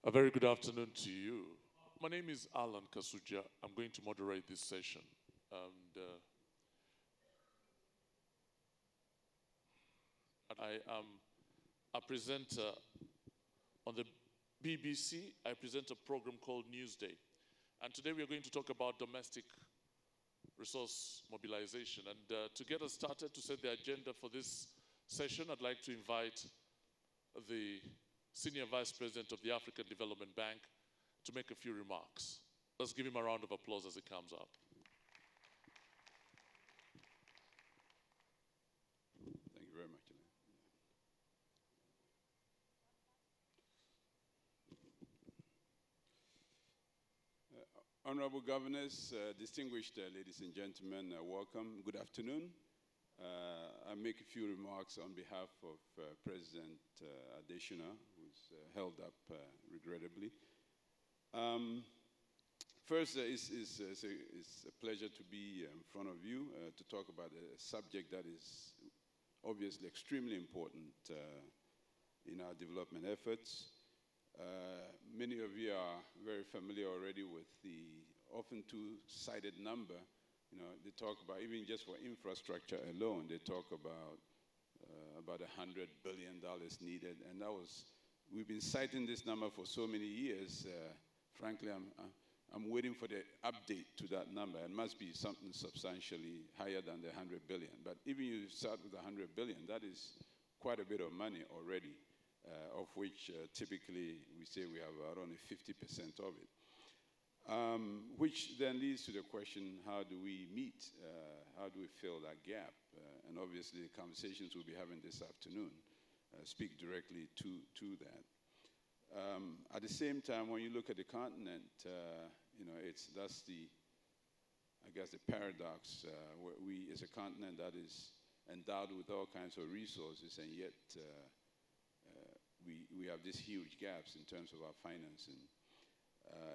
A very good afternoon to you. My name is Alan Kasuja. I'm going to moderate this session. And I am a presenter on the BBC. I present a program called Newsday. And today we are going to talk about domestic resource mobilization. And to get us started, to set the agenda for this session, I'd like to invite the Senior Vice President of the African Development Bank to make a few remarks. Let's give him a round of applause as he comes up. Thank you very much. Honorable Governors, distinguished ladies and gentlemen, welcome. Good afternoon. I'll make a few remarks on behalf of President Adesina, who's held up regrettably. First, it's a pleasure to be in front of you to talk about a subject that is obviously extremely important in our development efforts. Many of you are very familiar already with the often two-sided number. You know, they talk about, even just for infrastructure alone, they talk about $100 billion needed. And we've been citing this number for so many years. Frankly, I'm waiting for the update to that number. It must be something substantially higher than the 100 billion. But even you start with 100 billion, that is quite a bit of money already, of which typically we say we have around 50% of it. Which then leads to the question, how do we meet? How do we fill that gap? And obviously the conversations we'll be having this afternoon speak directly to that. At the same time, when you look at the continent, you know, that's the, I guess, the paradox. Where we, as a continent that is endowed with all kinds of resources, and yet we have these huge gaps in terms of our financing.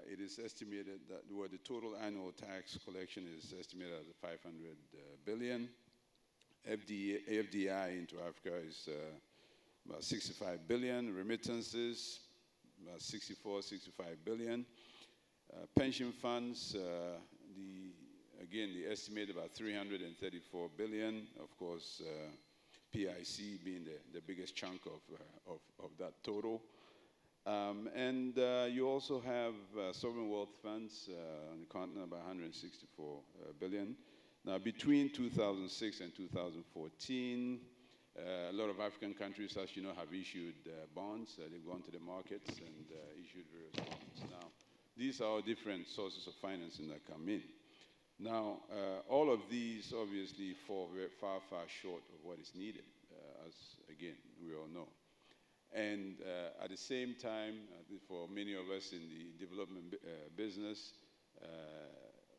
It is estimated that the total annual tax collection is estimated at 500 billion. FDI into Africa is about 65 billion. Remittances, about 65 billion. Pension funds, again, the estimate about 334 billion. Of course, PIC being the biggest chunk of that total. And you also have sovereign wealth funds on the continent, about 164 billion. Now, between 2006 and 2014, a lot of African countries, as you know, have issued bonds. They've gone to the markets and issued various bonds. Now, these are all different sources of financing that come in. Now, all of these obviously fall far, far short of what is needed, as, again, we all know. And at the same time, for many of us in the development business,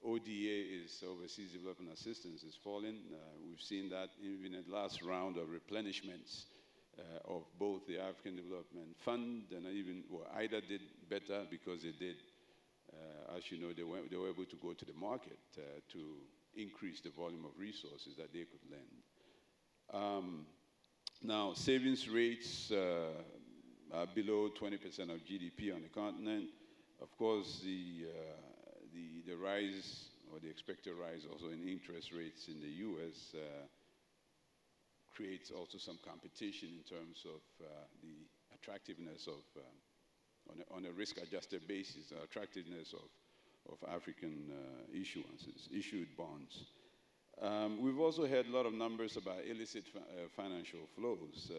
ODA is Overseas Development Assistance is falling. We've seen that even in the last round of replenishments of both the African Development Fund and even, well, IDA did better because they did, as you know, they were able to go to the market to increase the volume of resources that they could lend. Now, savings rates are below 20% of GDP on the continent. Of course, the rise, or the expected rise also in interest rates in the US creates also some competition in terms of the attractiveness of, on a risk-adjusted basis, the attractiveness of African issued bonds. We've also heard a lot of numbers about illicit financial flows.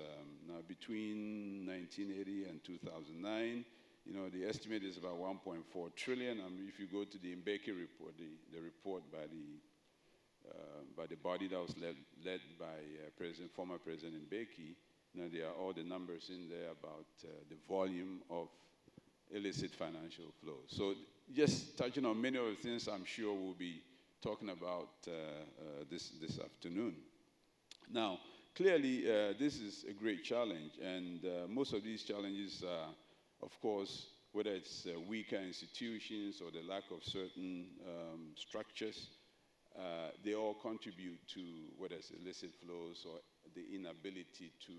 Now, between 1980 and 2009, you know, the estimate is about 1.4 trillion. If you go to the Mbeki report, the report by the body that was led by former President Mbeki, you know, there are all the numbers in there about the volume of illicit financial flows. So just touching on many of the things I'm sure we'll be talking about this afternoon. Now, clearly, this is a great challenge, and most of these challenges are, of course, whether it's weaker institutions or the lack of certain structures, they all contribute to whether it's illicit flows or the inability to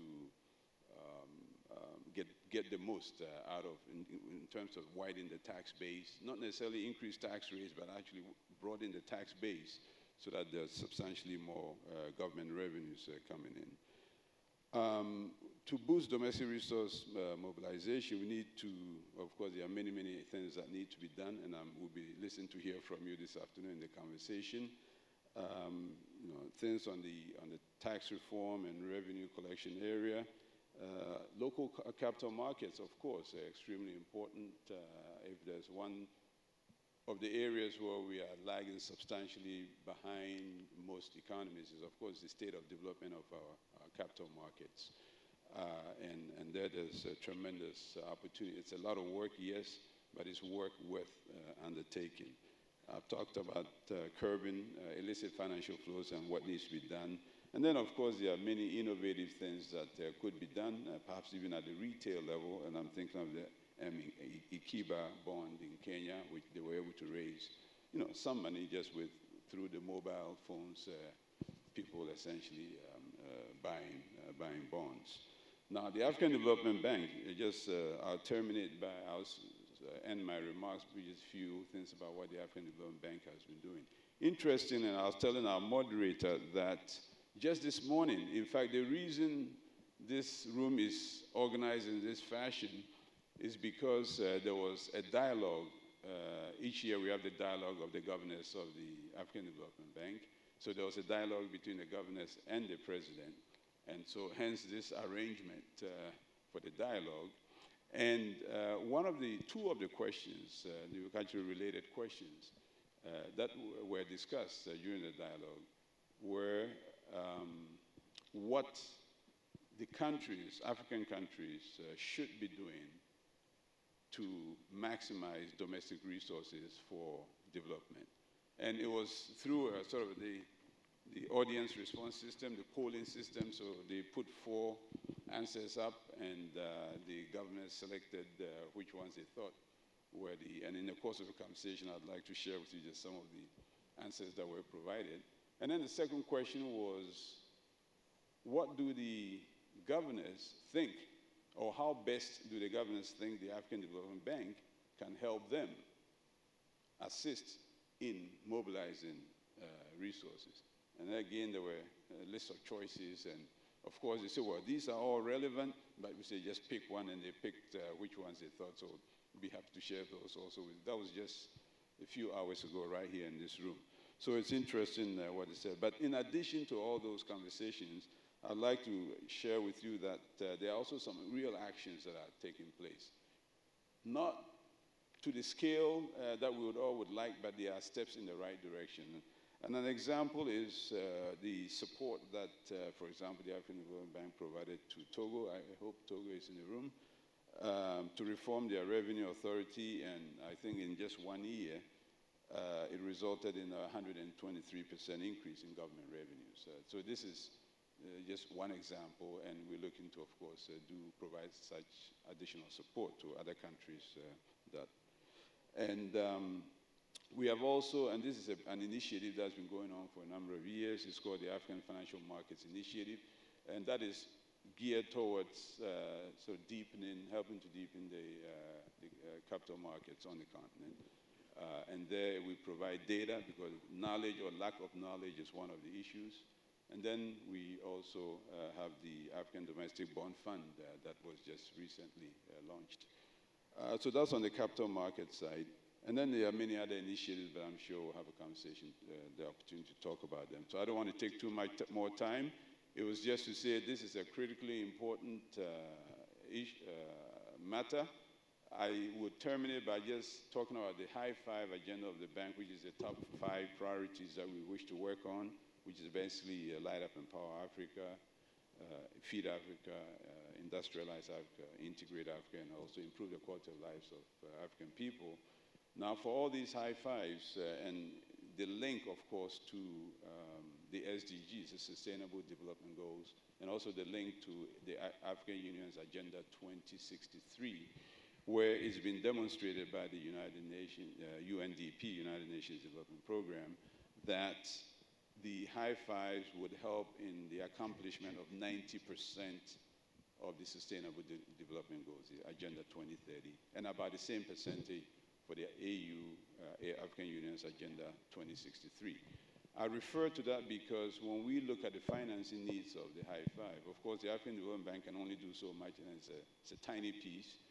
get the most out of in terms of widening the tax base, not necessarily increase tax rates, but actually broaden the tax base so that there's substantially more government revenues coming in. To boost domestic resource mobilization, we need to, of course, there are many, many things that need to be done, and we'll be listening to hear from you this afternoon in the conversation. You know, things on the tax reform and revenue collection area. Local capital markets, of course, are extremely important. If there's one of the areas where we are lagging substantially behind most economies is, of course, the state of development of our capital markets. And there's a tremendous opportunity. It's a lot of work, yes, but it's work worth undertaking. I've talked about curbing illicit financial flows and what needs to be done. And then, of course, there are many innovative things that could be done, perhaps even at the retail level. And I'm thinking of the Ikiba bond in Kenya, which they were able to raise, you know, some money just through the mobile phones, people essentially buying bonds. Now, the African Development Bank, I'll terminate by, end my remarks with just a few things about what the African Development Bank has been doing. Interesting, and I was telling our moderator that just this morning, in fact, the reason this room is organized in this fashion is because there was a dialogue. Each year we have the dialogue of the governors of the African Development Bank. So there was a dialogue between the governors and the president. And so hence this arrangement for the dialogue. And two of the questions, the agriculture-related questions that were discussed during the dialogue were what the countries, African countries, should be doing to maximize domestic resources for development. And it was through sort of the audience response system, the polling system. So they put 4 answers up, and the governors selected which ones they thought were and in the course of the conversation, I'd like to share with you just some of the answers that were provided. And then the second question was, what do the governors think, or how best do the governors think the African Development Bank can help them assist in mobilizing resources? And again, there were a list of choices, and of course they said, well, these are all relevant, but we say just pick one, and they picked which ones they thought, so we'd be happy to share those also. That was just a few hours ago right here in this room. So it's interesting what they said. But in addition to all those conversations, I'd like to share with you that there are also some real actions that are taking place. Not to the scale that we would like, but there are steps in the right direction. And an example is the support that, for example, the African Development Bank provided to Togo. I hope Togo is in the room, to reform their revenue authority. And I think in just 1 year, it resulted in a 123% increase in government revenues. So this is just one example, and we're looking to, of course, provide such additional support to other countries we have also, and this is an initiative that's been going on for a number of years. It's called the African Financial Markets Initiative, and that is geared towards helping to deepen the capital markets on the continent. And there we provide data, because knowledge or lack of knowledge is one of the issues. And then we also have the African Domestic Bond Fund that was just recently launched. So that's on the capital market side. And then there are many other initiatives, but I'm sure we'll have a conversation, the opportunity to talk about them. So I don't want to take too much more time. It was just to say this is a critically important matter. I would terminate by just talking about the high 5 agenda of the bank, which is the top 5 priorities that we wish to work on, which is basically Light Up and Empower Africa, Feed Africa, Industrialize Africa, Integrate Africa, and also improve the quality of lives of African people. Now, for all these high 5s and the link, of course, to the SDGs, the Sustainable Development Goals, and also the link to the African Union's Agenda 2063, where it's been demonstrated by the United Nations, UNDP, United Nations Development Program, that the high 5s would help in the accomplishment of 90% of the Sustainable Development Goals, the Agenda 2030, and about the same percentage for the African Union's Agenda 2063. I refer to that because when we look at the financing needs of the High Five, of course, the African Development Bank can only do so much, and it's a tiny piece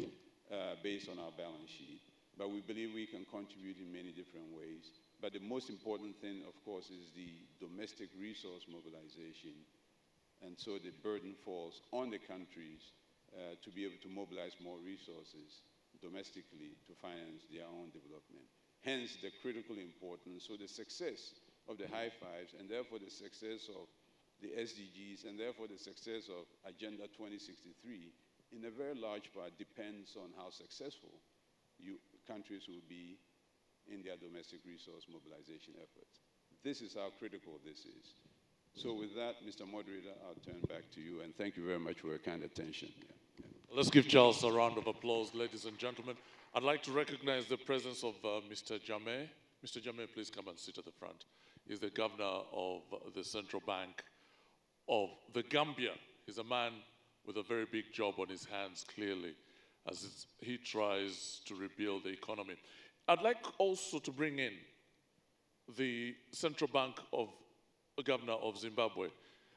based on our balance sheet. But we believe we can contribute in many different ways. But the most important thing, of course, is the domestic resource mobilization. And so the burden falls on the countries to be able to mobilize more resources domestically to finance their own development. Hence the critical importance. So the success of the High Fives, and therefore the success of the SDGs, and therefore the success of Agenda 2063, in a very large part depends on how successful countries will be in their domestic resource mobilization efforts. This is how critical this is. So with that, Mr. Moderator, I'll turn back to you, and thank you very much for your kind attention. Yeah. Let's give Charles a round of applause, ladies and gentlemen. I'd like to recognize the presence of Mr. Jammeh. Mr. Jammeh, please come and sit at the front. He's the governor of the Central Bank of the Gambia. He's a man with a very big job on his hands, clearly, as he tries to rebuild the economy. I'd like also to bring in the Central Bank of Governor of Zimbabwe.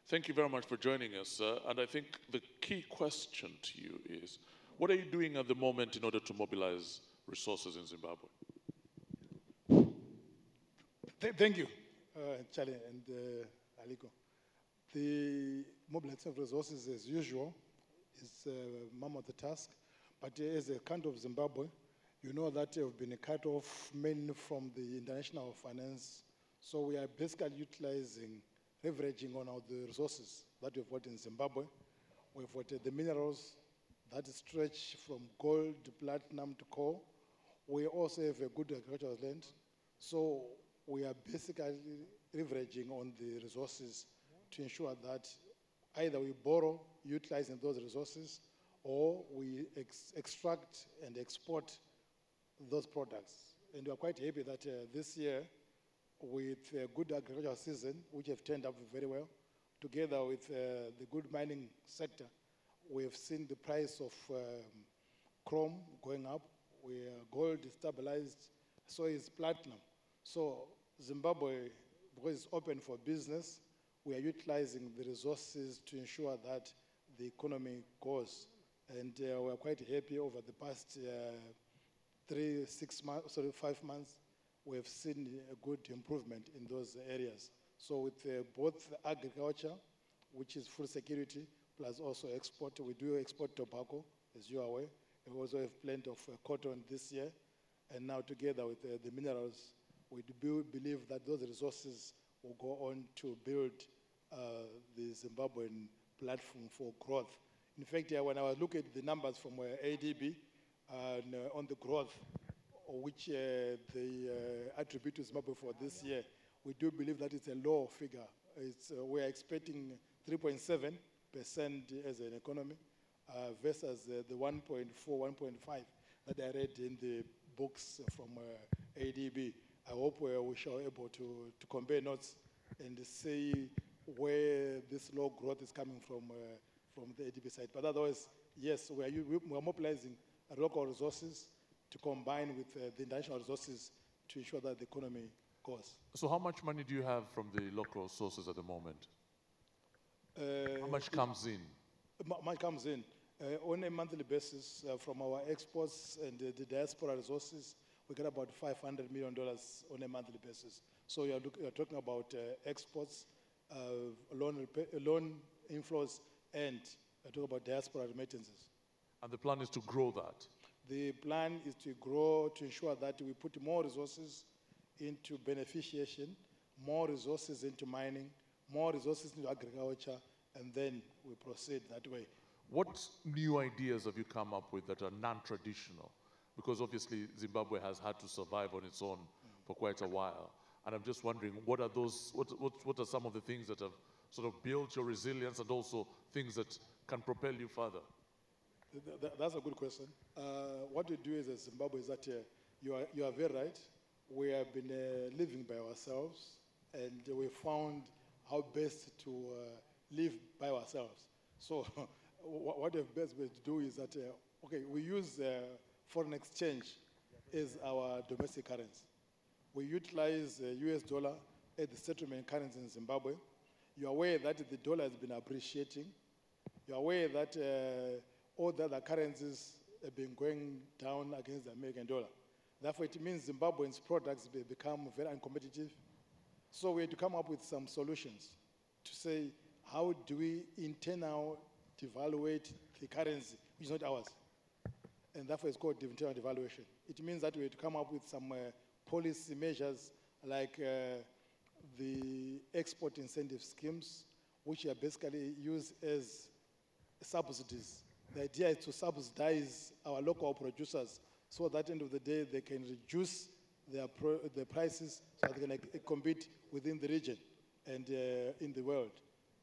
Thank you very much for joining us, sir. And I think the key question to you is, what are you doing at the moment in order to mobilize resources in Zimbabwe? Thank you, Charlie and Aliko. The mobilization of resources, as usual, is mammoth the task. But as a country of Zimbabwe, you know that we've been cut off mainly from the international finance. So we are basically utilizing, leveraging on the resources that we've got in Zimbabwe. We've got the minerals that stretch from gold to platinum to coal. We also have a good agricultural land. So we are basically leveraging on the resources to ensure that either we borrow, utilizing those resources, or we extract and export those products. And we are quite happy that this year, with a good agricultural season, which have turned out very well, together with the good mining sector, we have seen the price of chrome going up, where gold is stabilized, so is platinum. So Zimbabwe, because it's open for business, we are utilizing the resources to ensure that the economy goes. And we're quite happy over the past 5 months, we have seen a good improvement in those areas. So with both agriculture, which is food security, plus also export, we do export tobacco, as you are aware. We also have plenty of cotton this year. And now together with the minerals, we do believe that those resources will go on to build the Zimbabwean platform for growth. In fact, when I look at the numbers from ADB on the growth, which they attribute to Zimbabwe for this year, we do believe that it's a low figure. We are expecting 3.7% as an economy versus the 1.4, 1.5 that I read in the books from ADB. I hope we shall be able to compare notes and see where this low growth is coming from the ADB side. But otherwise, yes, we are mobilizing local resources to combine with the international resources to ensure that the economy goes. So how much money do you have from the local sources at the moment? How much comes in? Much comes in. On a monthly basis, from our exports and the diaspora resources, we get about $500 million on a monthly basis. So you're talking about exports, loan inflows, and you're talking about diaspora remittances. And the plan is to grow that? The plan is to grow, to ensure that we put more resources into beneficiation, more resources into mining, more resources into agriculture, and then we proceed that way. What new ideas have you come up with that are non-traditional? Because obviously Zimbabwe has had to survive on its own for quite a while. And I'm just wondering, what are those, what are some of the things that have sort of built your resilience and also things that can propel you further? That's a good question. What we do as Zimbabwe is that you are very right. We have been living by ourselves, and we found how best to live by ourselves. So what the best way to do is that, okay, we use foreign exchange as our domestic currency. We utilize US dollar as the settlement currency in Zimbabwe. You're aware that the dollar has been appreciating. You're aware that all the other currencies have been going down against the American dollar. Therefore, it means Zimbabweans' products become very uncompetitive. So we had to come up with some solutions to say, how do we internal devaluate the currency, which is not ours? And therefore, it's called internal devaluation. It means that we had to come up with some policy measures like the export incentive schemes, which are basically used as subsidies. The idea is to subsidize our local producers so that at the end of the day, they can reduce their prices so that they can compete within the region and in the world,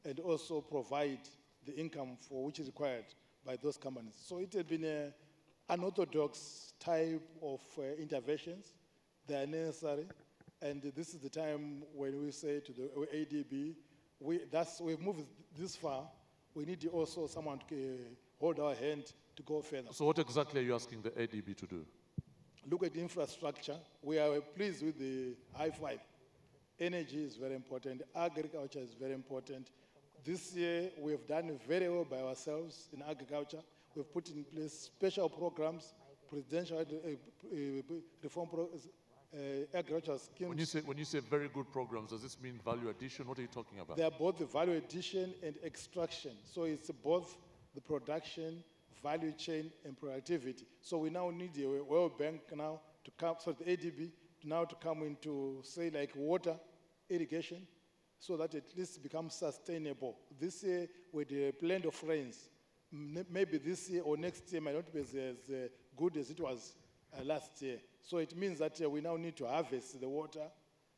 and also provide the income for which is required by those companies. So it has been an unorthodox type of interventions. They are necessary, and this is the time when we say to the ADB, we've moved this far. We need also someone to hold our hand to go further. So what exactly are you asking the ADB to do? Look at the infrastructure. We are pleased with the high five. Energy is very important. Agriculture is very important. This year, we have done very well by ourselves in agriculture. We've put in place special programs, presidential reform agricultural schemes. When you say very good programs, does this mean value addition? What are you talking about? They are both the value addition and extraction. So it's both the production, value chain, and productivity. So we now need the World Bank now to come, so the ADB now to come into, say, like water, irrigation, so that at least becomes sustainable. This year, with the blend of rains, maybe this year or next year might not be as good as it was last year. So it means that we now need to harvest the water,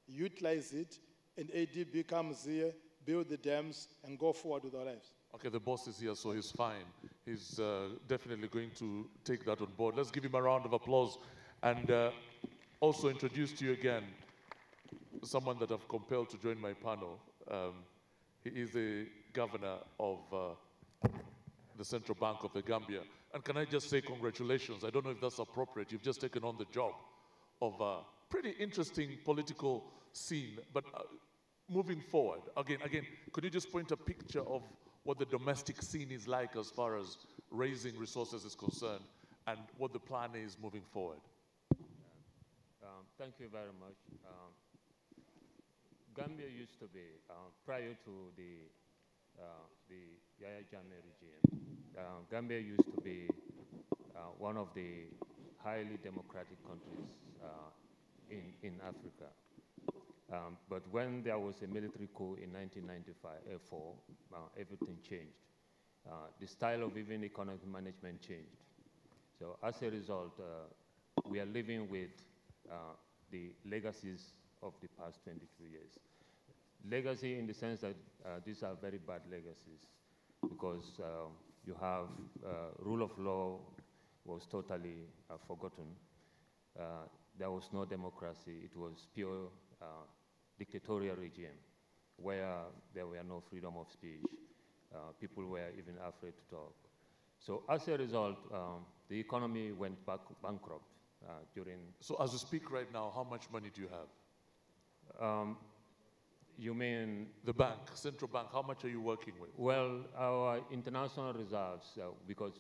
utilize it, and ADB comes here, build the dams, and go forward with our lives. Okay, the boss is here, so he's fine. He's definitely going to take that on board. Let's give him a round of applause. And also introduce to you again someone that I've compelled to join my panel. He is the governor of the Central Bank of the Gambia. And can I just say congratulations? I don't know if that's appropriate. You've just taken on the job of a pretty interesting political scene. But moving forward, again, could you just paint a picture of what the domestic scene is like as far as raising resources is concerned and what the plan is moving forward? Thank you very much. Gambia used to be, prior to the Yahya Jammeh regime, Gambia used to be one of the highly democratic countries in Africa. But when there was a military coup in 1994, everything changed. The style of even economic management changed. So as a result, we are living with the legacies of the past 22 years. Legacy in the sense that these are very bad legacies because you have rule of law was totally forgotten. There was no democracy. It was pure dictatorial regime where there were no freedom of speech. People were even afraid to talk. So as a result, the economy went bankrupt during... So as we speak right now, how much money do you have? You mean... The bank, central bank, how much are you working with? Well, our international reserves, because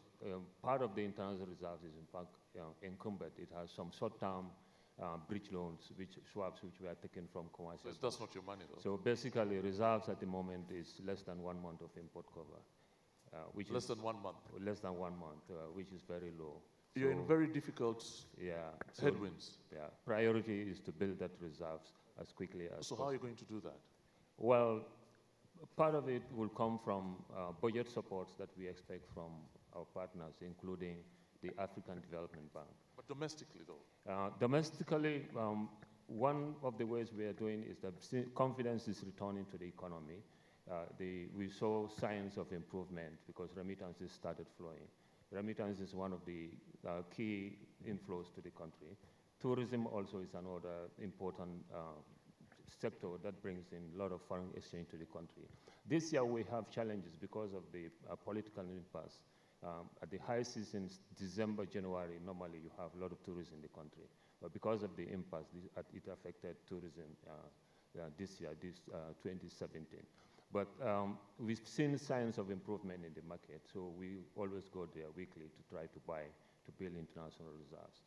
part of the international reserves is in fact encumbered. It has some short-term bridge loans, swaps which were taken from commercial. That's not your money, though. So basically, reserves at the moment is less than 1 month of import cover. Which less is than 1 month? Less than 1 month, which is very low. You're in very difficult headwinds. Yeah, priority is to build that reserves as quickly as possible. So how are you going to do that? Well, part of it will come from budget supports that we expect from our partners, including the African Development Bank. But domestically, though? Domestically, one of the ways we are doing is that confidence is returning to the economy. We saw signs of improvement because remittances started flowing. Remittance is one of the key inflows to the country. Tourism also is another important sector that brings in a lot of foreign exchange to the country. This year we have challenges because of the political impasse. At the high seasons, December, January, normally you have a lot of tourism in the country. But because of the impasse, it affected tourism this year, 2017. But we've seen signs of improvement in the market, so we always go there weekly to try to buy, to build international reserves.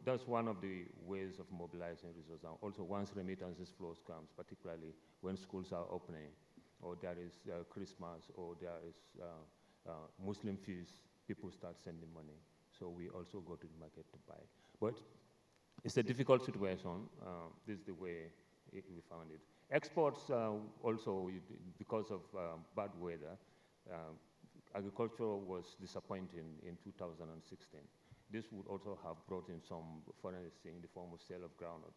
That's one of the ways of mobilizing resources. Also, once remittances flows comes, particularly when schools are opening, or there is Christmas, or there is Muslim feast, people start sending money. So we also go to the market to buy. But it's a difficult situation. This is the way we found it. Exports also, because of bad weather, agriculture was disappointing in 2016. This would also have brought in some foreign exchange in the form of sale of groundnut,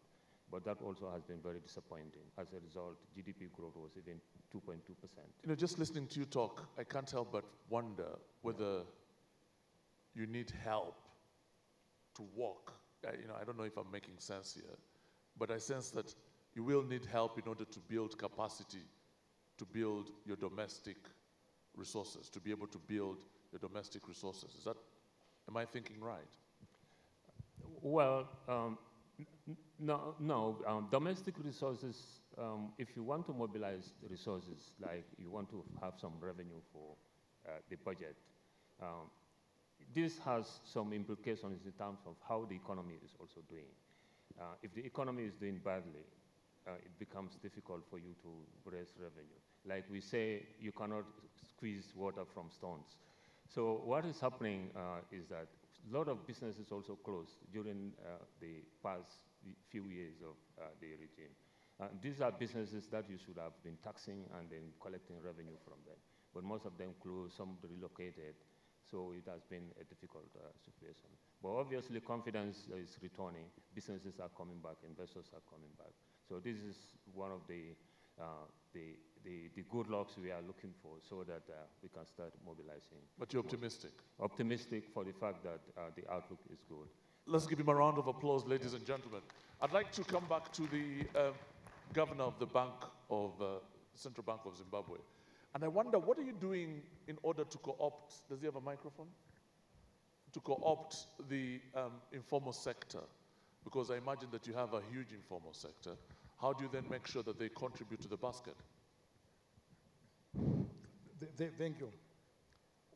but that also has been very disappointing. As a result, GDP growth was even 2.2%. You know, just listening to you talk, I can't help but wonder whether you need help to walk. You know, I don't know if I'm making sense here, but I sense that you will need help in order to build capacity, to build your domestic resources, to be able to build your domestic resources. Is that, am I thinking right? Well, no. Domestic resources, if you want to mobilize resources, like you want to have some revenue for the budget, this has some implications in terms of how the economy is also doing. If the economy is doing badly, it becomes difficult for you to raise revenue. Like we say, you cannot squeeze water from stones. So what is happening is that a lot of businesses also closed during the past few years of the regime. These are businesses that you should have been taxing and then collecting revenue from them. But most of them closed, some relocated, so it has been a difficult situation. But obviously confidence is returning, businesses are coming back, investors are coming back. So this is one of the good lucks we are looking for so that we can start mobilizing. But you're optimistic? Optimistic for the fact that the outlook is good. Let's give him a round of applause, ladies and gentlemen. I'd like to come back to the governor of the Central Bank of Zimbabwe. And I wonder, what are you doing in order to co-opt, does he have a microphone? To co-opt the informal sector? Because I imagine that you have a huge informal sector. How do you then make sure that they contribute to the basket? Thank you.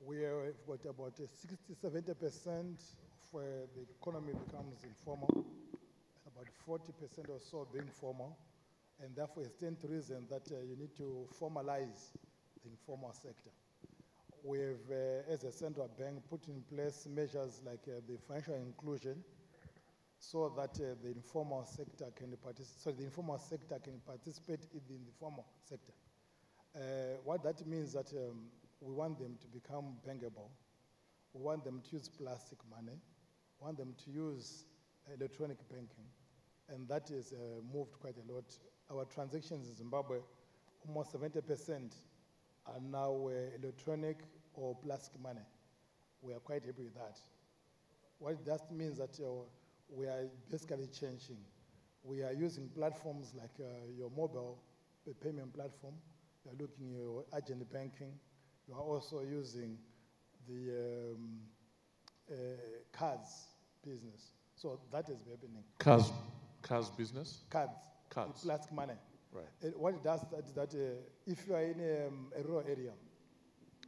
We have got about 60–70% of the economy becomes informal, about 40% or so being formal, and therefore it stands to reason that you need to formalize the informal sector. We have, as a central bank, put in place measures like the financial inclusion, so that the informal sector can participate in the formal sector. What that means that we want them to become bankable. We want them to use plastic money. We want them to use electronic banking. And that is moved quite a lot. Our transactions in Zimbabwe, almost 70% are now electronic or plastic money. We are quite happy with that. What that means that we are basically changing. We are using platforms like your mobile payment platform. You are looking at your agent banking. You are also using the cards business. So that is happening. Cards business? Cards. Cards. Plastic money. Right. What it does is that if you are in a rural area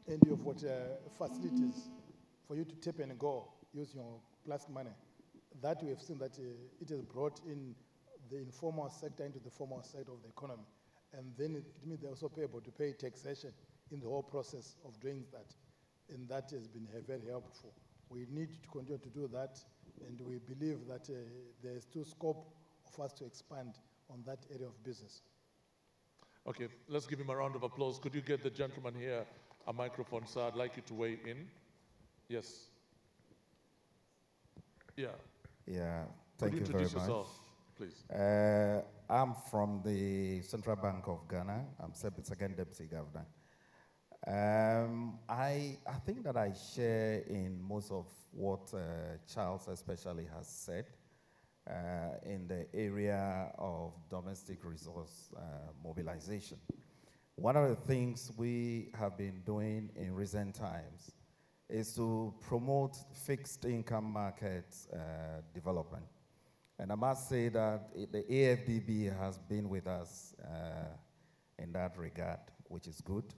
and you have got facilities for you to tap and go using your plastic money, that we have seen that it has brought in the informal sector into the formal sector of the economy. And then it means they're also able to pay taxation in the whole process of doing that. And that has been very helpful. We need to continue to do that, and we believe that there is still scope of us to expand on that area of business. Okay, let's give him a round of applause. Could you get the gentleman here a microphone, sir? I'd like you to weigh in. Yes. Yeah. Yeah, thank you very introduce much. Yourself, please. I'm from the Central Bank of Ghana. I'm second deputy governor. I think that I share in most of what Charles especially has said. in the area of domestic resource mobilization. One of the things we have been doing in recent times is to promote fixed income market development. And I must say that the AFDB has been with us in that regard, which is good.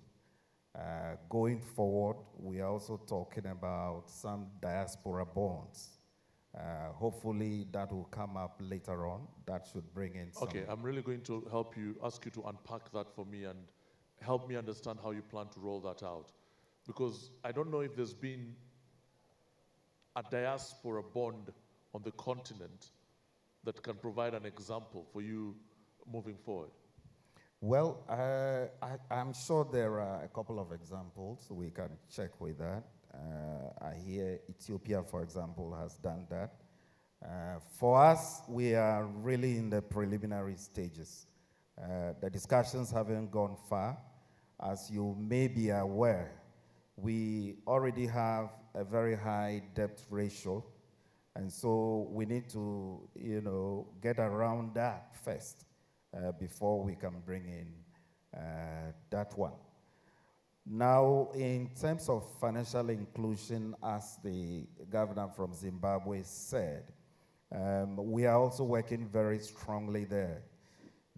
Going forward, we are also talking about some diaspora bonds. Hopefully that will come up later on. That should bring in some. Okay, I'm really going to help you, ask you to unpack that for me and help me understand how you plan to roll that out. Because I don't know if there's been a diaspora bond on the continent that can provide an example for you moving forward. Well, I'm sure there are a couple of examples. We can check with that. I hear Ethiopia, for example, has done that. For us, we are really in the preliminary stages. The discussions haven't gone far. As you may be aware, we already have a very high debt ratio. And so we need to, get around that first before we can bring in that one. Now, in terms of financial inclusion, as the governor from Zimbabwe said, we are also working very strongly there.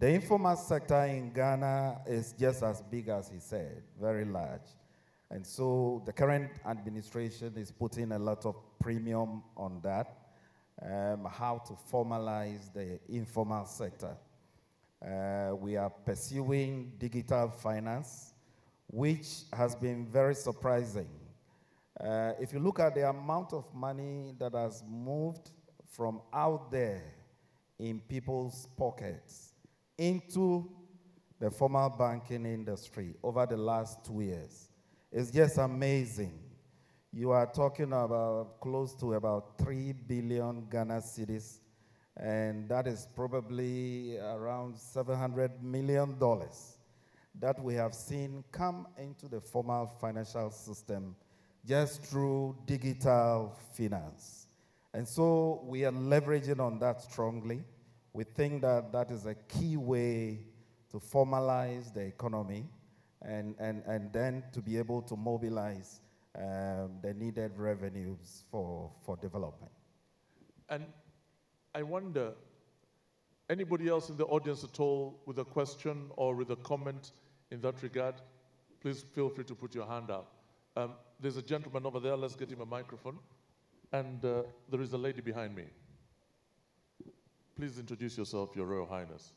The informal sector in Ghana is just as big as he said, very large. And so the current administration is putting a lot of premium on that, how to formalize the informal sector. We are pursuing digital finance, which has been very surprising. If you look at the amount of money that has moved from out there in people's pockets into the formal banking industry over the last 2 years, it's just amazing. You are talking about close to about 3 billion Ghana cedis, and that is probably around $700 million that we have seen come into the formal financial system just through digital finance. And so we are leveraging on that strongly. We think that that is a key way to formalize the economy and then to be able to mobilize the needed revenues for development. And I wonder, anybody else in the audience at all with a question or with a comment in that regard? Please feel free to put your hand up. There's a gentleman over there. Let's get him a microphone. And there is a lady behind me. Please introduce yourself, Your Royal Highness.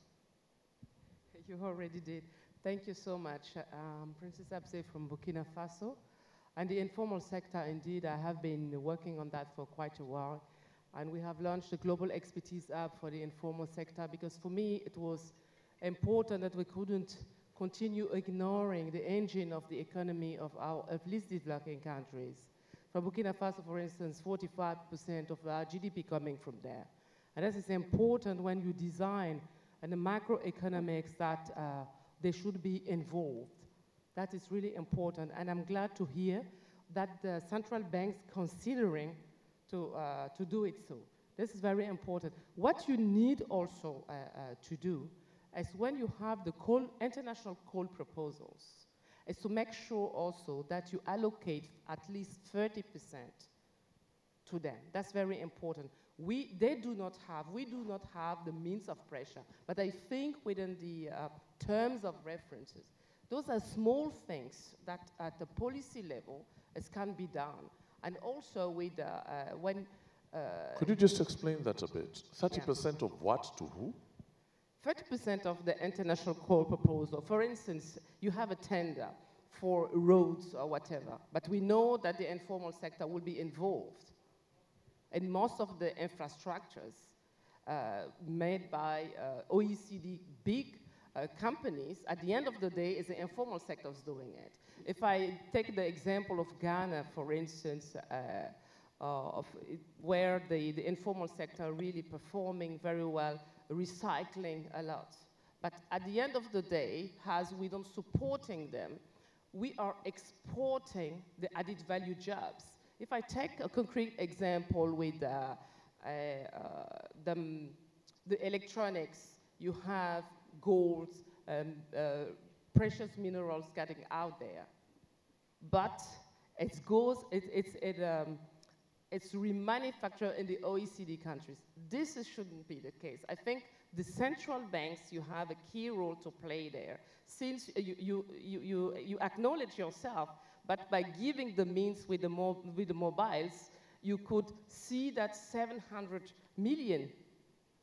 You already did. Thank you so much. Princess Abse from Burkina Faso. And the informal sector, indeed, I have been working on that for quite a while. And we have launched a global expertise app for the informal sector because for me, it was important that we couldn't continue ignoring the engine of the economy of our least developing countries. For Burkina Faso, for instance, 45% of our GDP coming from there. And that is important when you design the macroeconomics that they should be involved. That is really important. And I'm glad to hear that the central bank's considering to do it so. This is very important. What you need also to do is when you have the international call proposals, is to make sure also that you allocate at least 30% to them. That's very important. We do not have the means of pressure, but I think within the terms of references, those are small things that at the policy level can be done. And also with when... Could you just explain that a bit? 30% of what to who? 30% of the international call proposal. For instance, you have a tender for roads or whatever, but we know that the informal sector will be involved in most of the infrastructures made by OECD big companies. At the end of the day, it's the informal sector doing it. If I take the example of Ghana, for instance, where the informal sector really performing very well, recycling a lot. But at the end of the day, as we don't supporting them, we are exporting the added value jobs. If I take a concrete example with the electronics, you have gold, precious minerals getting out there. But it's remanufactured in the OECD countries. This shouldn't be the case. I think the central banks, you have a key role to play there. Since you acknowledge yourself, but by giving the means with the mobiles, you could see that 700 million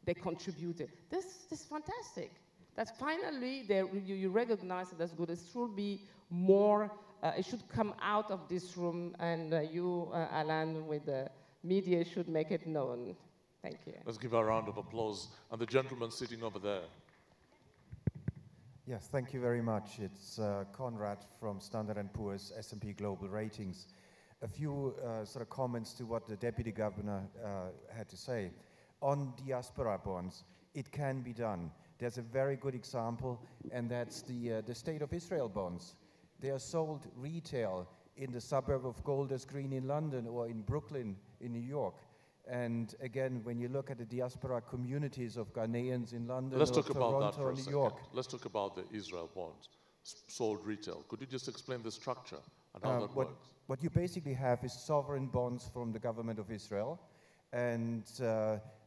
they contributed. This is fantastic. That finally you recognize that that's good. It should be more, it should come out of this room, and you, Alan, with the media should make it known. Thank you. Let's give a round of applause. And the gentleman sitting over there. Yes, thank you very much. It's Conrad from Standard & Poor's S&P Global Ratings. A few sort of comments to what the Deputy Governor had to say. On diaspora bonds, it can be done. There's a very good example, and that's the State of Israel bonds. They are sold retail in the suburb of Golders Green in London or in Brooklyn in New York. And again, when you look at the diaspora communities of Ghanaians in London Let's or talk about that Toronto for or a New second. York. Let's talk about the Israel bonds sold retail. Could you just explain the structure and how that works? What you basically have is sovereign bonds from the government of Israel, and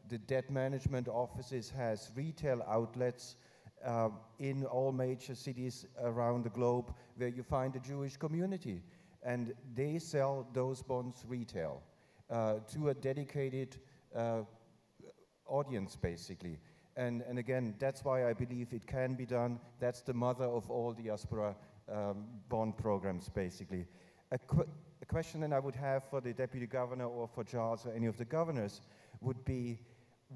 the debt management offices has retail outlets in all major cities around the globe where you find a Jewish community, and they sell those bonds retail to a dedicated audience, basically. And again, that's why I believe it can be done. That's the mother of all diaspora bond programs, basically. A question that I would have for the Deputy Governor or for Charles or any of the governors would be,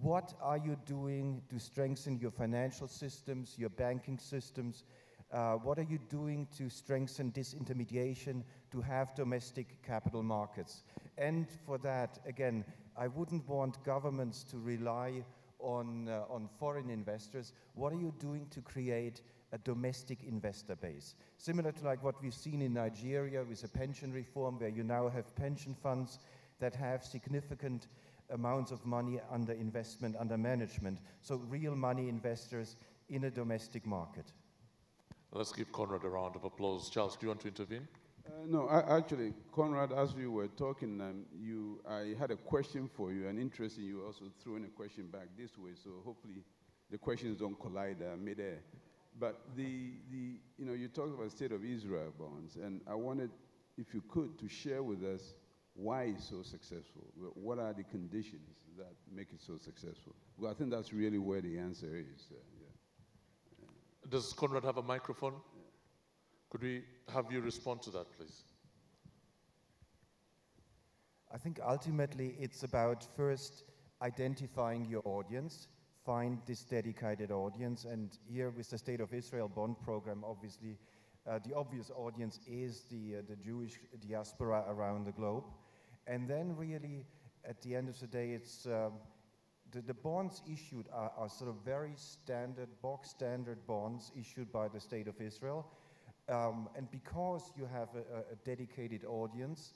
what are you doing to strengthen your financial systems, your banking systems? What are you doing to strengthen disintermediation, to have domestic capital markets? And for that, again, I wouldn't want governments to rely on foreign investors. What are you doing to create a domestic investor base? Similar to like what we've seen in Nigeria with a pension reform, where you now have pension funds that have significant amounts of money under investment, under management. So real money investors in a domestic market. Let's give Conrad a round of applause. Charles, do you want to intervene? No, actually, Conrad, as we were talking, I had a question for you, and interesting, you also threw in a question back this way, so hopefully the questions don't collide mid-air. But you talked about the State of Israel bonds, and I wanted, if you could, to share with us why it's so successful. What are the conditions that make it so successful? Well, I think that's really where the answer is. Does Conrad have a microphone? Could we have you respond to that, please? I think ultimately it's about first identifying your audience, find this dedicated audience, and here with the State of Israel bond program, obviously, the obvious audience is the Jewish diaspora around the globe. And then really, at the end of the day, it's the bonds issued are sort of very standard, box standard bonds issued by the State of Israel. And because you have a dedicated audience,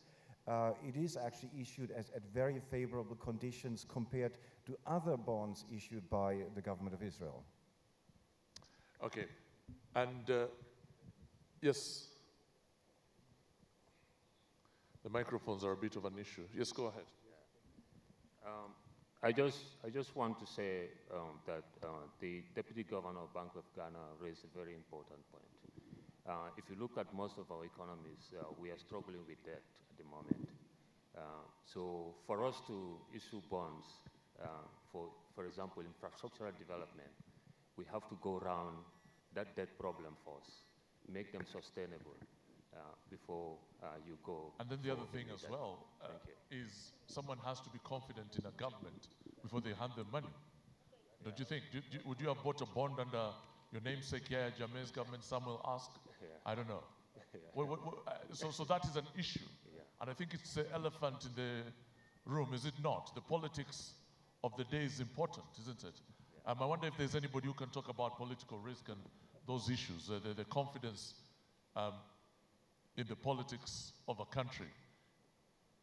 it is actually issued at very favorable conditions compared to other bonds issued by the government of Israel. Okay. And yes. The microphones are a bit of an issue. Yes, go ahead. I just want to say that the Deputy Governor of Bank of Ghana raised a very important point. If you look at most of our economies, we are struggling with debt at the moment. So for us to issue bonds for example, infrastructural development, we have to go around that debt problem first, make them sustainable before you go. And then the other thing as well is someone has to be confident in a government before they hand them money. Don't you think? Would you have bought a bond under your namesake, Yahya Jammeh's government? Someone ask. I don't know. So that is an issue. And I think it's the elephant in the room, is it not? The politics of the day is important, isn't it? I wonder if there's anybody who can talk about political risk and those issues, the confidence in the politics of a country.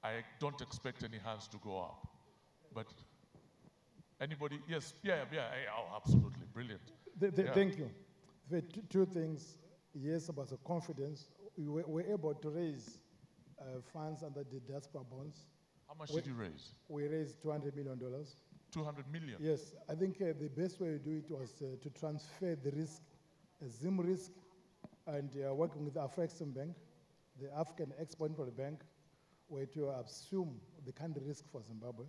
I don't expect any hands to go up. But Anybody? Yes, oh, absolutely, brilliant. Yeah. Thank you. The two things. Yes, about the confidence. We were able to raise funds under the diaspora bonds. How much did you raise? We raised $200 million. 200 million? Yes, I think the best way to do it was to transfer the risk, ZIM risk, and working with the Afrexim Bank, the African Export-Import Bank, were to assume the country risk for Zimbabwe.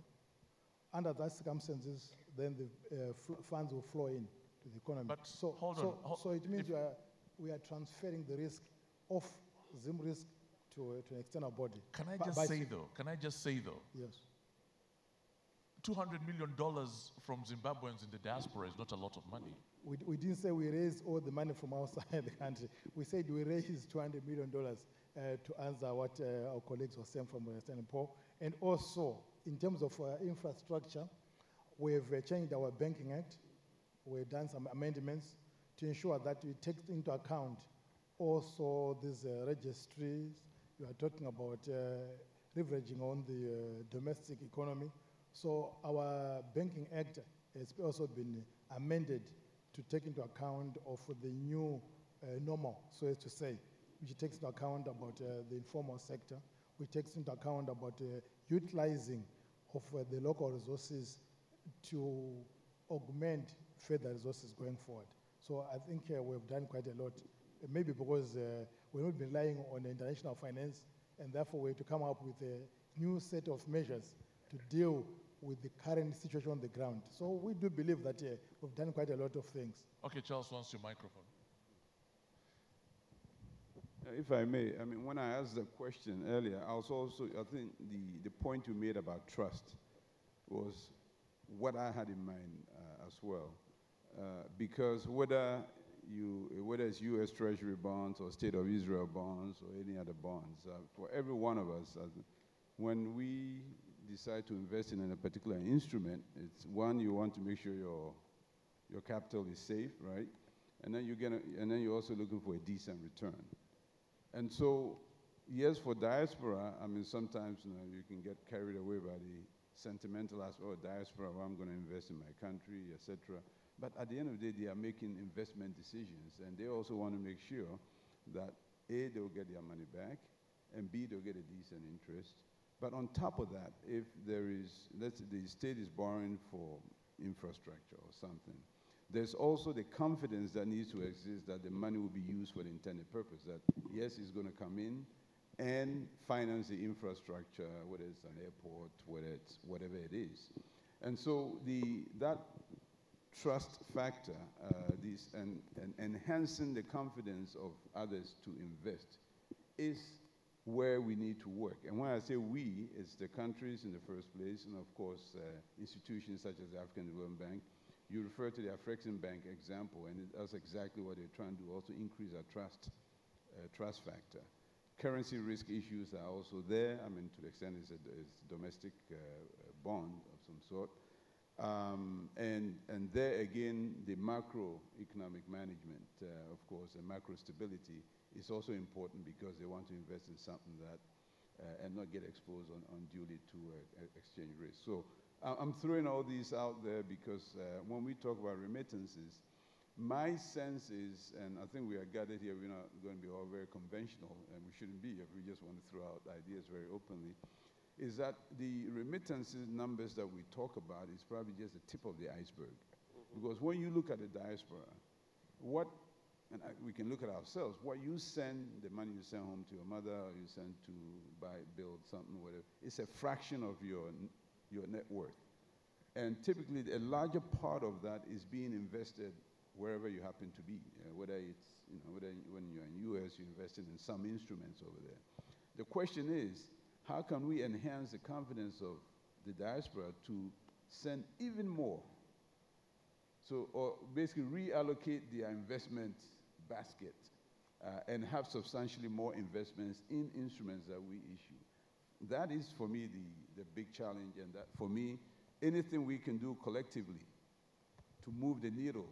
Under that circumstances, then the funds will flow in to the economy. But hold on. So it means we are transferring the risk of ZIM risk to an external body. Can I just say though? Yes. $200 million from Zimbabweans in the diaspora is not a lot of money. We didn't say we raised all the money from outside the country. We said we raised $200 million to answer what our colleagues were saying from Western Paul. And also, in terms of infrastructure, we've changed our Banking Act. We've done some amendments to ensure that we take into account also these registries. We are talking about leveraging on the domestic economy. So our Banking Act has also been amended to take into account of the new normal, so as to say, which takes into account about the informal sector, which takes into account about utilizing of the local resources to augment further resources going forward. So I think we've done quite a lot, maybe because we're not relying on international finance, and therefore we have to come up with a new set of measures to deal with the current situation on the ground. So we do believe that we've done quite a lot of things. Okay, Charles wants your microphone. If I may, I mean, when I asked the question earlier, I think the point you made about trust was what I had in mind as well. Because whether it's U.S. Treasury bonds or State of Israel bonds or any other bonds, for every one of us, when we decide to invest in a particular instrument, it's one, you want to make sure your capital is safe, right? And then you're also looking for a decent return. And so, yes, for diaspora, I mean, sometimes you can get carried away by the sentimental aspect, oh, diaspora, well, I'm going to invest in my country, etc. But at the end of the day, they are making investment decisions, and they also want to make sure that A, they'll get their money back, and B, they'll get a decent interest. But on top of that, if there is, let's say the state is borrowing for infrastructure or something, there's also the confidence that needs to exist that the money will be used for the intended purpose, that yes, it's going to come in and finance the infrastructure, whether it's an airport, whether it's whatever it is. And so that trust factor, and enhancing the confidence of others to invest is where we need to work. And when I say we, it's the countries in the first place, and of course, institutions such as the African Development Bank. You refer to the Afrexim Bank example, and that's exactly what they're trying to do, also increase our trust factor. Currency risk issues are also there, I mean, to the extent it's a domestic bond of some sort. And there again, the macroeconomic management, of course, and macro stability is also important because they want to invest in something that, and not get exposed unduly to exchange risk. So I'm throwing all these out there because when we talk about remittances, my sense is, and I think we are gathered here, we're not going to be all very conventional, and we shouldn't be if we just want to throw out ideas very openly, is that the remittances numbers that we talk about is probably just the tip of the iceberg. Because when you look at the diaspora, we can look at ourselves, what you send, the money you send home to your mother, or you send to build something, whatever, it's a fraction of your net worth. And typically, a larger part of that is being invested wherever you happen to be, whether it's, whether when you're in US, you're investing in some instruments over there. The question is, how can we enhance the confidence of the diaspora to send even more? So, or basically reallocate their investment basket and have substantially more investments in instruments that we issue. That is, for me, the big challenge, and that, for me, anything we can do collectively to move the needle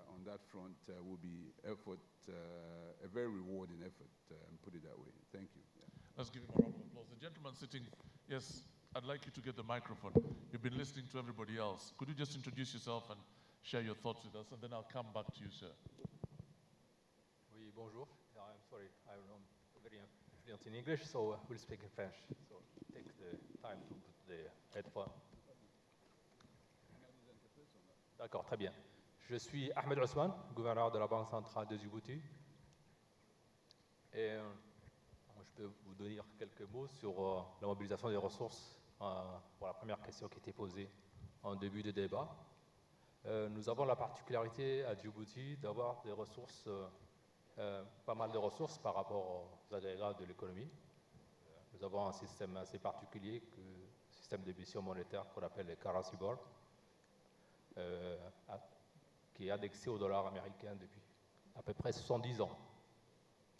on that front will be a very rewarding effort, and put it that way. Thank you. Yeah. Let's give him a round of applause. The gentleman sitting, yes, I'd like you to get the microphone. You've been listening to everybody else. Could you just introduce yourself and share your thoughts with us, and then I'll come back to you, sir. Oui, bonjour. I'm sorry, I'm not very fluent in English, so we'll speak in French. So take the time to put the headphone. D'accord, très bien. Je suis Ahmed Ousmane, gouverneur de la Banque centrale de Djibouti. Et je peux vous dire quelques mots sur la mobilisation des ressources pour la première question qui était posée en début de débat. Nous avons la particularité à Djibouti d'avoir des ressources, pas mal de ressources par rapport aux agrégats de l'économie. Nous avons un système assez particulier, un système d'émission monétaire qu'on appelle le currency board, qui est indexé au dollar américain depuis à peu près 70 ans.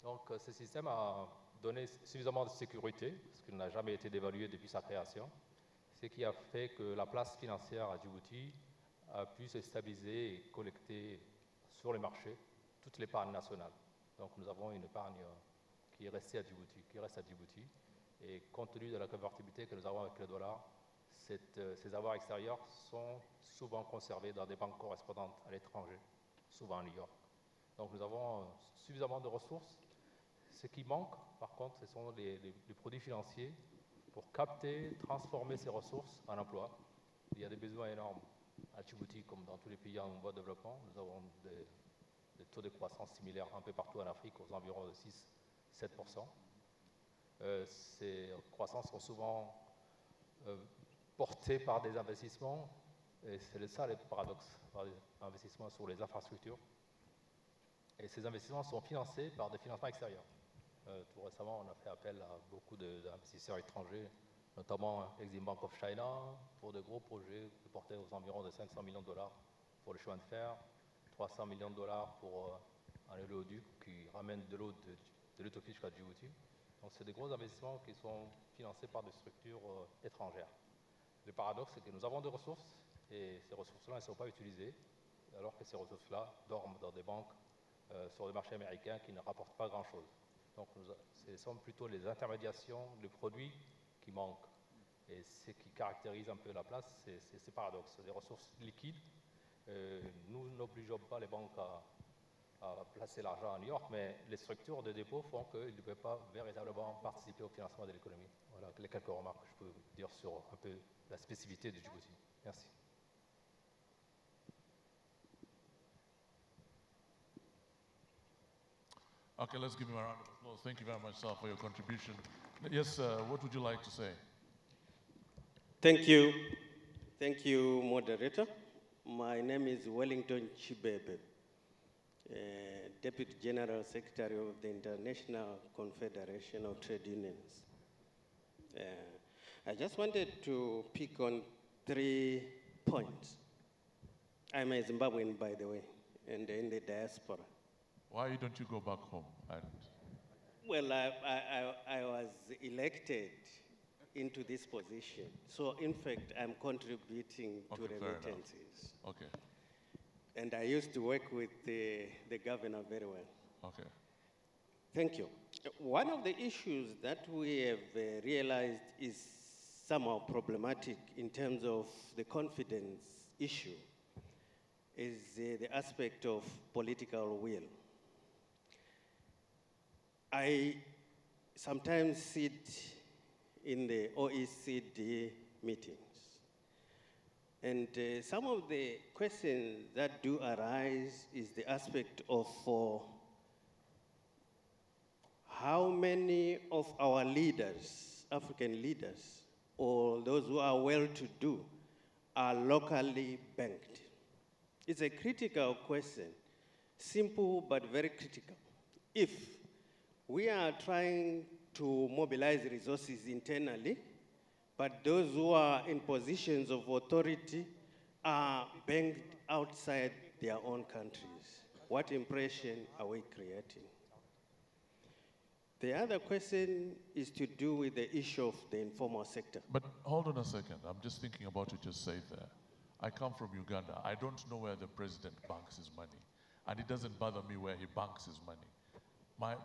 Donc ce système a donné suffisamment de sécurité, parce qu'il n'a jamais été dévalué depuis sa création, ce qui a fait que la place financière à Djibouti a pu se stabiliser et collecter sur les marchés toute l'épargne nationale. Donc nous avons une épargne qui est restée à Djibouti, qui reste à Djibouti. Et compte tenu de la convertibilité que nous avons avec le dollar, ces avoirs extérieurs sont souvent conservés dans des banques correspondantes à l'étranger, souvent à New York. Donc nous avons suffisamment de ressources. Ce qui manque, par contre, ce sont les produits financiers pour capter, transformer ces ressources en emploi. Il y a des besoins énormes à Djibouti, comme dans tous les pays en voie de développement. Nous avons des taux de croissance similaires un peu partout en Afrique, aux environs de 6-7%. Ces croissances sont souvent portées par des investissements, et c'est ça le paradoxe, par des investissements sur les infrastructures. Et ces investissements sont financés par des financements extérieurs. Tout récemment, on a fait appel à beaucoup d'investisseurs étrangers, notamment Exim Bank of China, pour de gros projets qui portaient aux environs de 500 millions de dollars pour le chemin de fer, 300 millions de dollars pour un oléoduc qui ramène de l'eau de l'Éthiopie jusqu'à Djibouti. Donc c'est des gros investissements qui sont financés par des structures étrangères. Le paradoxe, c'est que nous avons des ressources, et ces ressources-là ne sont pas utilisées, alors que ces ressources-là dorment dans des banques sur le marché américain qui ne rapportent pas grand-chose. Donc ce sont plutôt les intermédiations, les produits qui manquent. Et ce qui caractérise un peu la place, c'est ces paradoxes, des ressources liquides. Nous n'obligeons pas les banques à placer l'argent à New York, mais les structures de dépôt font qu'ils ne peuvent pas véritablement participer au financement de l'économie. Voilà les quelques remarques que je peux dire sur un peu la spécificité de Djibouti. Merci. Okay, let's give him a round of applause. Thank you very much, sir, for your contribution. Yes, what would you like to say? Thank you. Thank you, moderator. My name is Wellington Chibebe, Deputy General Secretary of the International Confederation of Trade Unions. I just wanted to pick on 3 points. I'm a Zimbabwean, by the way, and in the diaspora. Why don't you go back home? Well, I was elected into this position. So, in fact, I'm contributing to remittances. Okay. And I used to work with the governor very well. Okay. Thank you. One of the issues that we have realized is somehow problematic in terms of the confidence issue is the aspect of political will. I sometimes sit in the OECD meetings, and some of the questions that do arise is the aspect of how many of our leaders, African leaders, or those who are well-to-do, are locally banked. It's a critical question, simple but very critical. If we are trying to mobilize resources internally, but those who are in positions of authority are banked outside their own countries, what impression are we creating? The other question is to do with the issue of the informal sector. But hold on a second. I'm just thinking about what you just said there. I come from Uganda. I don't know where the president banks his money. And it doesn't bother me where he banks his money.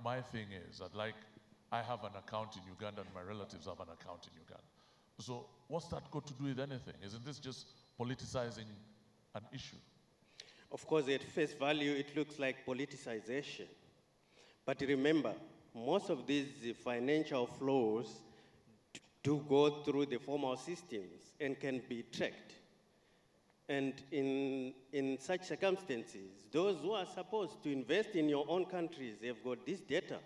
My thing is that, like, I have an account in Uganda and my relatives have an account in Uganda. So what's that got to do with anything? Isn't this just politicizing an issue? Of course, at face value, it looks like politicization. But remember, most of these financial flows do go through the formal systems and can be tracked. And in such circumstances, those who are supposed to invest in your own countries have got this data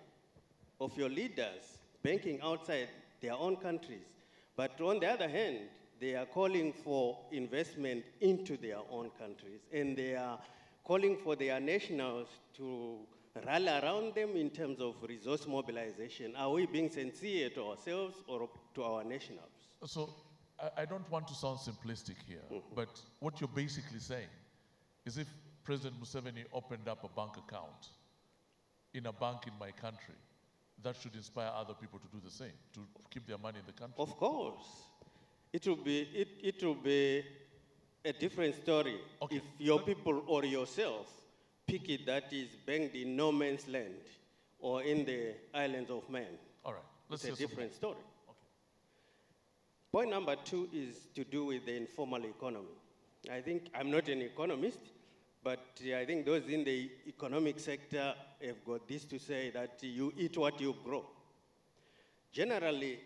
of your leaders banking outside their own countries. But on the other hand, they are calling for investment into their own countries, and they are calling for their nationals to rally around them in terms of resource mobilization. Are we being sincere to ourselves or to our nationals? So I don't want to sound simplistic here, but what you're basically saying is if President Museveni opened up a bank account in a bank in my country, that should inspire other people to do the same, to keep their money in the country. Of course. It will be a different story if your people or yourself pick it that is banked in no man's land or in the islands of man. All right. It's a different story. Point number 2 is to do with the informal economy. I think, I'm not an economist, but I think those in the economic sector have got this to say that you eat what you grow. Generally,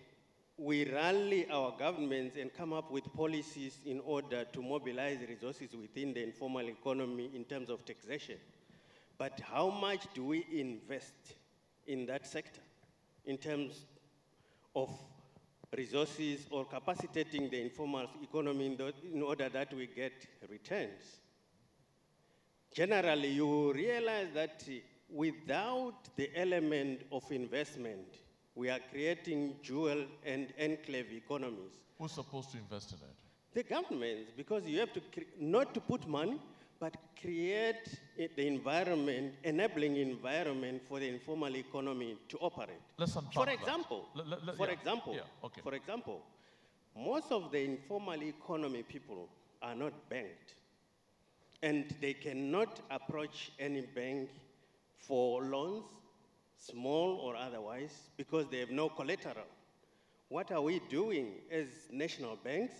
we rally our governments and come up with policies in order to mobilize resources within the informal economy in terms of taxation. But how much do we invest in that sector in terms of resources or capacitating the informal economy in order that we get returns? Generally, you realize that without the element of investment, we are creating jewel and enclave economies. Who's supposed to invest in it? The governments, because you have to not to put money, but create the environment, enabling environment for the informal economy to operate. Let's unpack For that. example, for example, most of the informal economy people are not banked, and they cannot approach any bank for loans, small or otherwise, because they have no collateral. What are we doing as national banks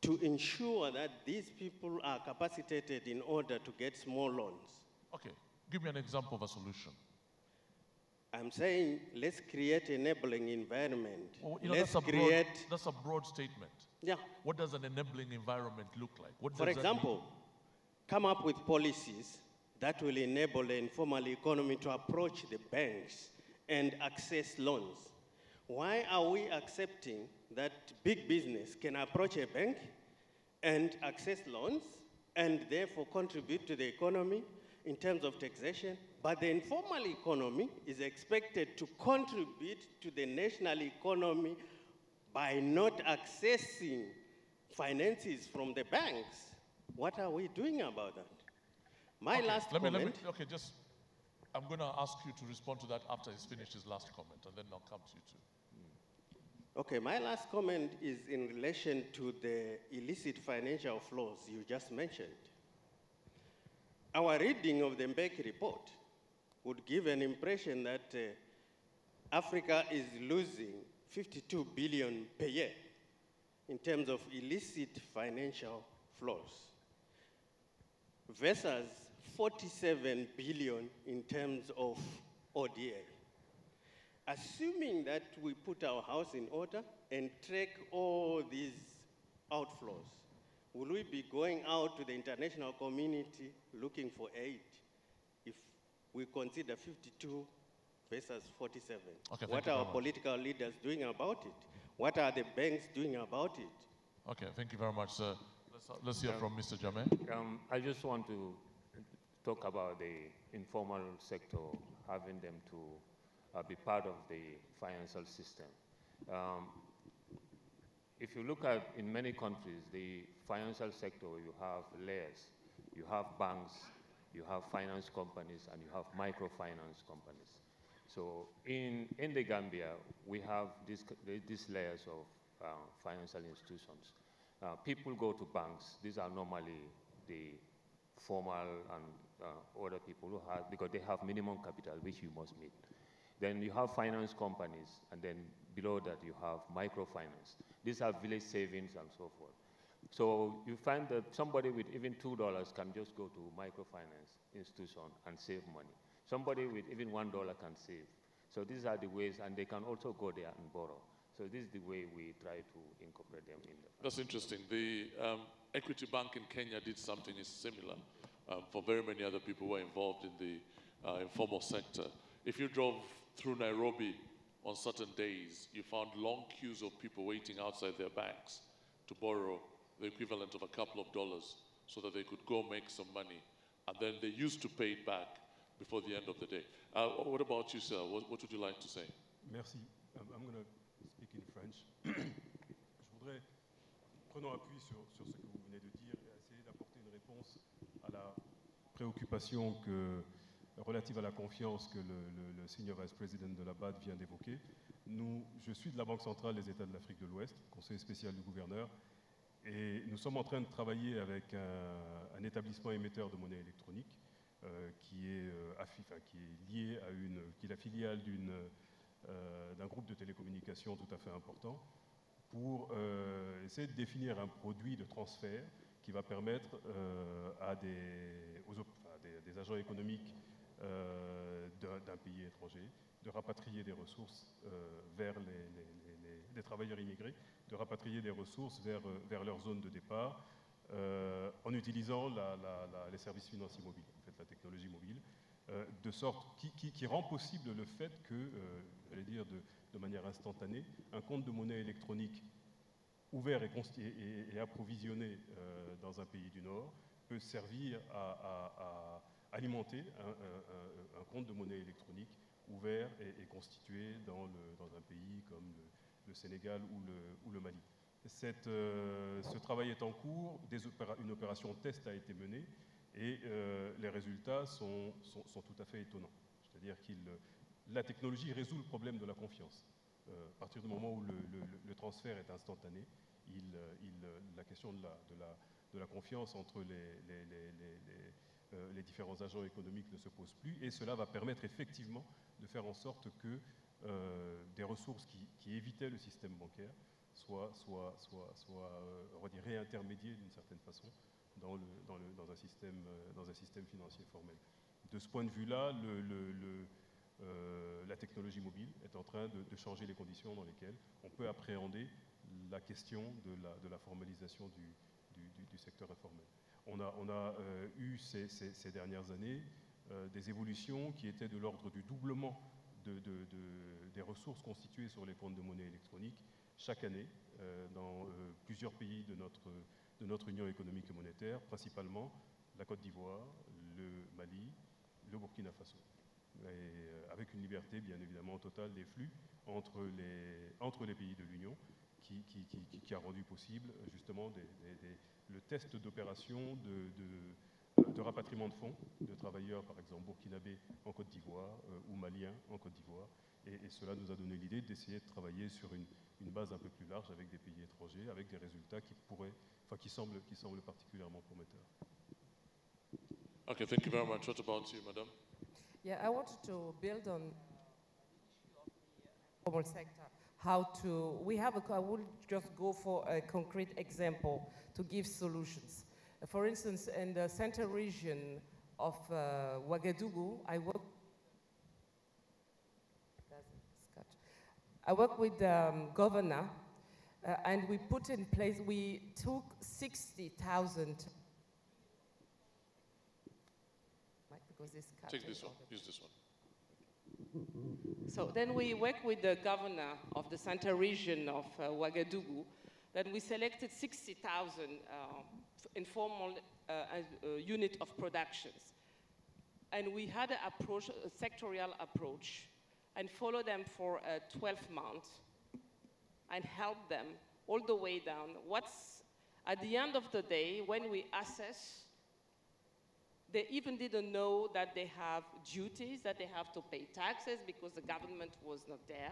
to ensure that these people are capacitated in order to get small loans? Okay, give me an example of a solution. I'm saying let's create an enabling environment. Well, you know, let's that's a broad statement. Yeah. What does an enabling environment look like? What For does example, come up with policies that will enable the informal economy to approach the banks and access loans. Why are we accepting that big business can approach a bank and access loans and therefore contribute to the economy in terms of taxation, but the informal economy is expected to contribute to the national economy by not accessing finances from the banks? What are we doing about that? My last comment. I'm going to ask you to respond to that after he's finished his last comment, and then I'll come to you too. Okay, my last comment is in relation to the illicit financial flows you just mentioned. Our reading of the Mbeki report would give an impression that Africa is losing 52 billion per year in terms of illicit financial flows versus 47 billion in terms of ODA. Assuming that we put our house in order and track all these outflows, will we be going out to the international community looking for aid if we consider 52 versus 47? Okay, what are our political leaders doing about it? What are the banks doing about it? Okay, thank you very much, sir. Let's hear from Mr. Jameh. I just want to talk about the informal sector, having them to be part of the financial system. If you look at, in many countries, the financial sector, you have layers. You have banks, you have finance companies, and you have microfinance companies. So in the Gambia, we have these layers of financial institutions. People go to banks. These are normally the formal and other people who have, because they have minimum capital, which you must meet. Then you have finance companies, and then below that you have microfinance. These are village savings and so forth. So you find that somebody with even $2 can just go to microfinance institution and save money. Somebody with even $1 can save. So these are the ways, and they can also go there and borrow. So this is the way we try to incorporate them in the fund. That's interesting. The Equity Bank in Kenya did something similar for very many other people who are involved in the informal sector. If you drove through Nairobi on certain days, you found long queues of people waiting outside their banks to borrow the equivalent of a couple of dollars so that they could go make some money. And then they used to pay it back before the end of the day. What about you, sir? What would you like to say? Merci. I'm going to speak in French. Je voudrais, prenant appui sur ce que vous venez de dire, et essayer d'apporter une réponse à la préoccupation relative à la confiance que le Senior Vice President de la BAD vient d'évoquer. Je suis de la Banque centrale des États de l'Afrique de l'Ouest, conseiller spécial du gouverneur, et nous sommes en train de travailler avec un établissement émetteur de monnaie électronique qui est lié à qui est la filiale d'un groupe de télécommunications tout à fait important, pour essayer de définir un produit de transfert qui va permettre à des agents économiques d'un pays étranger de rapatrier des ressources vers les travailleurs immigrés, de rapatrier des ressources vers leur zone de départ en utilisant les services financiers mobiles, en fait, la technologie mobile, de sorte qui rend possible le fait que, j'allais dire de manière instantanée, un compte de monnaie électronique ouvert et approvisionné dans un pays du Nord peut servir à alimenter un compte de monnaie électronique ouvert et constitué dans un pays comme le Sénégal ou le Mali. Ce travail est en cours, une opération test a été menée et les résultats sont tout à fait étonnants. C'est-à-dire que la technologie résout le problème de la confiance. À partir du moment où le transfert est instantané, la question de la confiance entre les différents agents économiques ne se pose plus, et cela va permettre effectivement de faire en sorte que des ressources qui évitaient le système bancaire soient on va dire, réintermédiées d'une certaine façon dans un système financier formel. De ce point de vue-là, la technologie mobile est en train de changer les conditions dans lesquelles on peut appréhender la question de la formalisation du secteur informel. On a eu ces dernières années des évolutions qui étaient de l'ordre du doublement des ressources constituées sur les comptes de monnaie électronique chaque année dans plusieurs pays de notre Union économique et monétaire, principalement la Côte d'Ivoire, le Mali, le Burkina Faso. Et avec une liberté bien évidemment totale des flux entre les pays de l'Union qui a rendu possible justement le test d'opération de rapatriement de fonds de travailleurs, par exemple burkinabés en Côte d'Ivoire ou maliens en Côte d'Ivoire. Et cela nous a donné l'idée d'essayer de travailler sur une base un peu plus large avec des pays étrangers, avec des résultats qui semblent particulièrement prometteurs. Okay, thank you very much. What about you, madam? Yeah, I wanted to build on the informal sector. I will just go for a concrete example to give solutions. For instance, in the center region of Ouagadougou, I work with the governor, and we put in place, we took 60,000. Take this one, use this one. So then we work with the governor of the center region of Ouagadougou. Then we selected 60,000 informal unit of productions. And we had a sectorial approach, and follow them for 12 months and help them all the way down. At the end of the day, when we assess, they even didn't know that they have duties, that they have to pay taxes because the government was not there.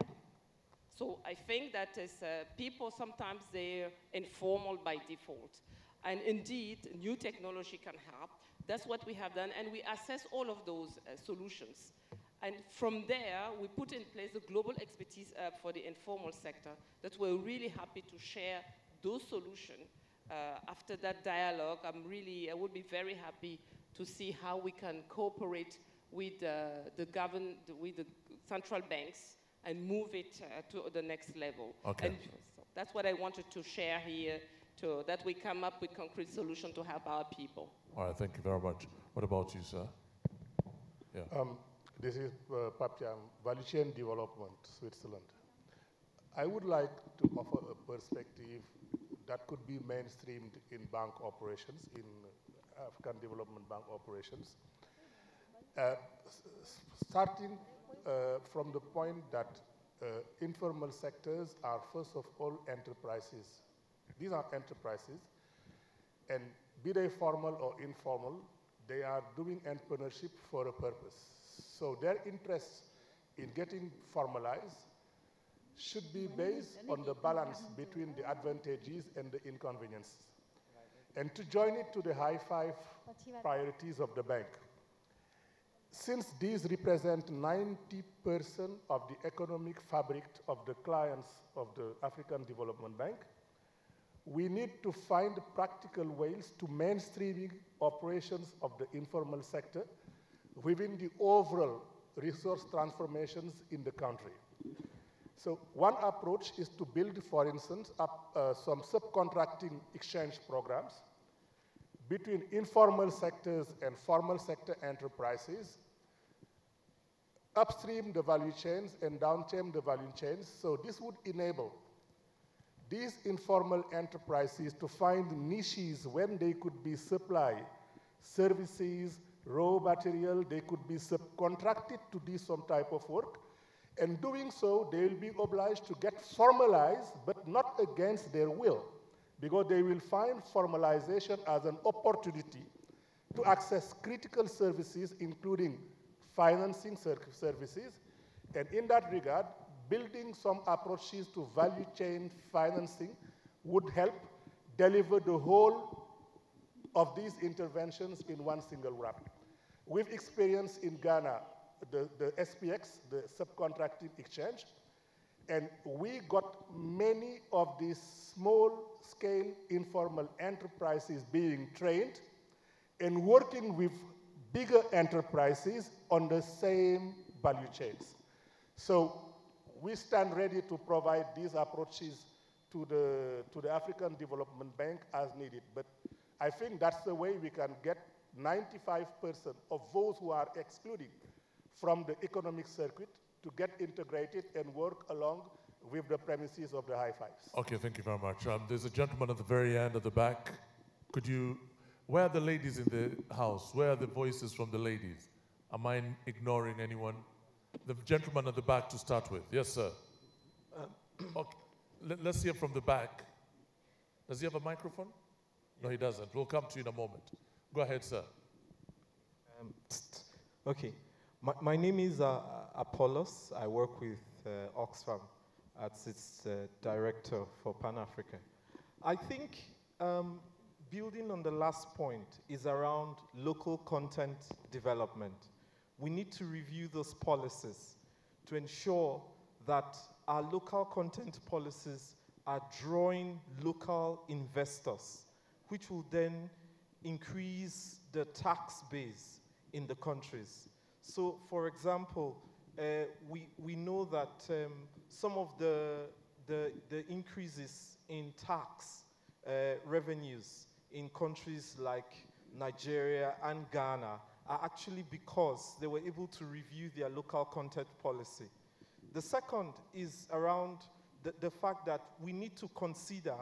So I think that as people, sometimes they're informal by default. And indeed, new technology can help. That's what we have done. And we assess all of those solutions. And from there, we put in place a global expertise hub for the informal sector that we're really happy to share those solutions. After that dialogue, I would be very happy to see how we can cooperate with with the central banks and move it to the next level. Okay. And so that's what I wanted to share here, that we come up with concrete solutions to help our people. All right, thank you very much. What about you, sir? Yeah. This is Papiam, Value Chain Development, Switzerland. I would like to offer a perspective that could be mainstreamed in bank operations, in African Development Bank operations. Starting from the point that informal sectors are first of all enterprises. These are enterprises, and be they formal or informal, they are doing entrepreneurship for a purpose. So their interest in getting formalized should be based on the balance between the advantages and the inconveniences, and to join it to the high five priorities of the bank. Since these represent 90% of the economic fabric of the clients of the African Development Bank, we need to find practical ways to mainstreaming operations of the informal sector within the overall resource transformations in the country. So one approach is to build, for instance, some subcontracting exchange programs between informal sectors and formal sector enterprises, upstream the value chains and downstream the value chains. So this would enable these informal enterprises to find niches when they could be supply services, raw material, they could be subcontracted to do some type of work. And doing so, they will be obliged to get formalized, but not against their will, because they will find formalization as an opportunity to access critical services, including financing services. And in that regard, building some approaches to value chain financing would help deliver the whole of these interventions in one single wrap. We've experienced in Ghana the SPX, the subcontracting exchange, and we got many of these small-scale informal enterprises being trained and working with bigger enterprises on the same value chains. So we stand ready to provide these approaches to the African Development Bank as needed. But I think that's the way we can get 95% of those who are excluded from the economic circuit to get integrated and work along with the premises of the high fives. Okay, thank you very much. There's a gentleman at the very end at the back. Where are the ladies in the house? Where are the voices from the ladies? Am I ignoring anyone? The gentleman at the back to start with. Yes, sir. Okay. Let's hear from the back. Does he have a microphone? No, he doesn't. We'll come to you in a moment. Go ahead, sir. Okay. My name is Apollos. I work with Oxfam as its director for Pan-Africa. I think building on the last point is around local content development. We need to review those policies to ensure that our local content policies are drawing local investors, which will then increase the tax base in the countries. So, for example, we know that some of the increases in tax revenues in countries like Nigeria and Ghana are actually because they were able to review their local content policy. The second is around the fact that we need to consider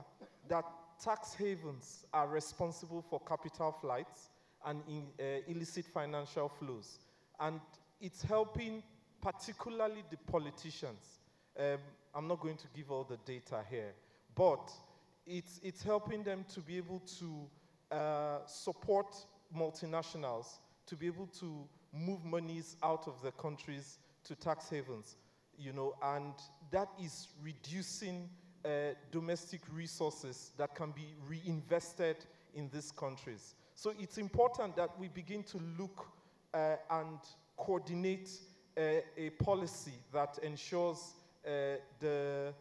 that tax havens are responsible for capital flights and illicit financial flows. And it's helping particularly the politicians. I'm not going to give all the data here, but it's helping them to be able to support multinationals, to be able to move monies out of the countries to tax havens, you know, and that is reducing domestic resources that can be reinvested in these countries. So it's important that we begin to look and coordinate a policy that ensures the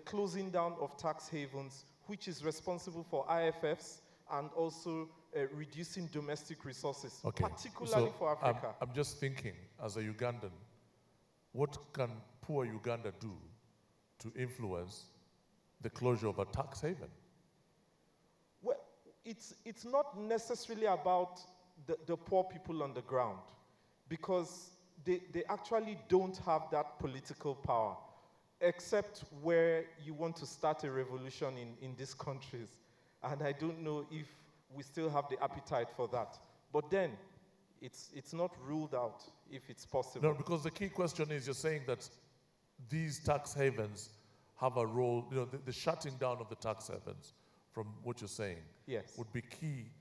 closing down of tax havens, which is responsible for IFFs and also reducing domestic resources, particularly for Africa. I'm just thinking, as a Ugandan, what can poor Uganda do to influence the closure of a tax haven? Well, it's not necessarily about the poor people on the ground, because they actually don't have that political power, except where you want to start a revolution in these countries. And I don't know if we still have the appetite for that. But then, it's not ruled out if it's possible. No, because the key question is, you're saying that these tax havens have a role, you know, the shutting down of the tax havens, from what you're saying, yes, would be key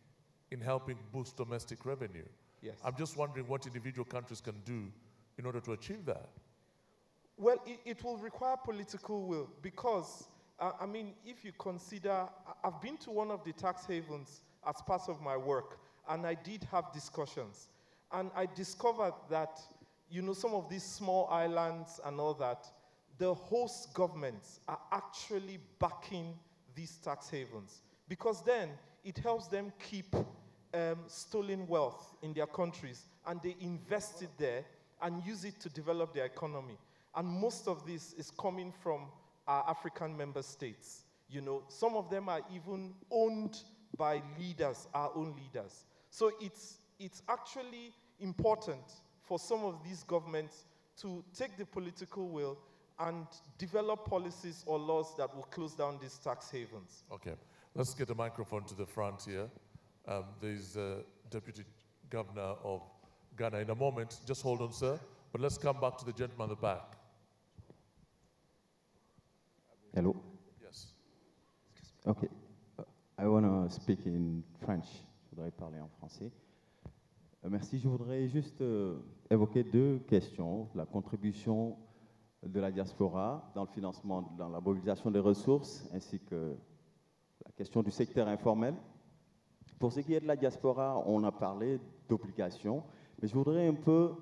in helping boost domestic revenue. Yes. I'm just wondering what individual countries can do in order to achieve that. Well, it will require political will, because, I mean, if you consider, I've been to one of the tax havens as part of my work, and I did have discussions. And I discovered that, you know, some of these small islands and all that, the host governments are actually backing these tax havens, because then it helps them keep stolen wealth in their countries, and they invest it there and use it to develop their economy. And most of this is coming from our African member states. You know, some of them are even owned by leaders, our own leaders. So it's actually important for some of these governments to take the political will and develop policies or laws that will close down these tax havens. Okay, let's get a microphone to the front here. There's Deputy Governor of Ghana in a moment. Just hold on, sir. But let's come back to the gentleman at the back. Hello. Yes. Okay. I want to speak in French. Je voudrais parler en français. Merci. Je voudrais juste évoquer deux questions. La contribution de la diaspora dans le financement, dans la mobilisation des ressources, ainsi que la question du secteur informel. Pour ce qui est de la diaspora, on a parlé d'obligations, mais je voudrais un peu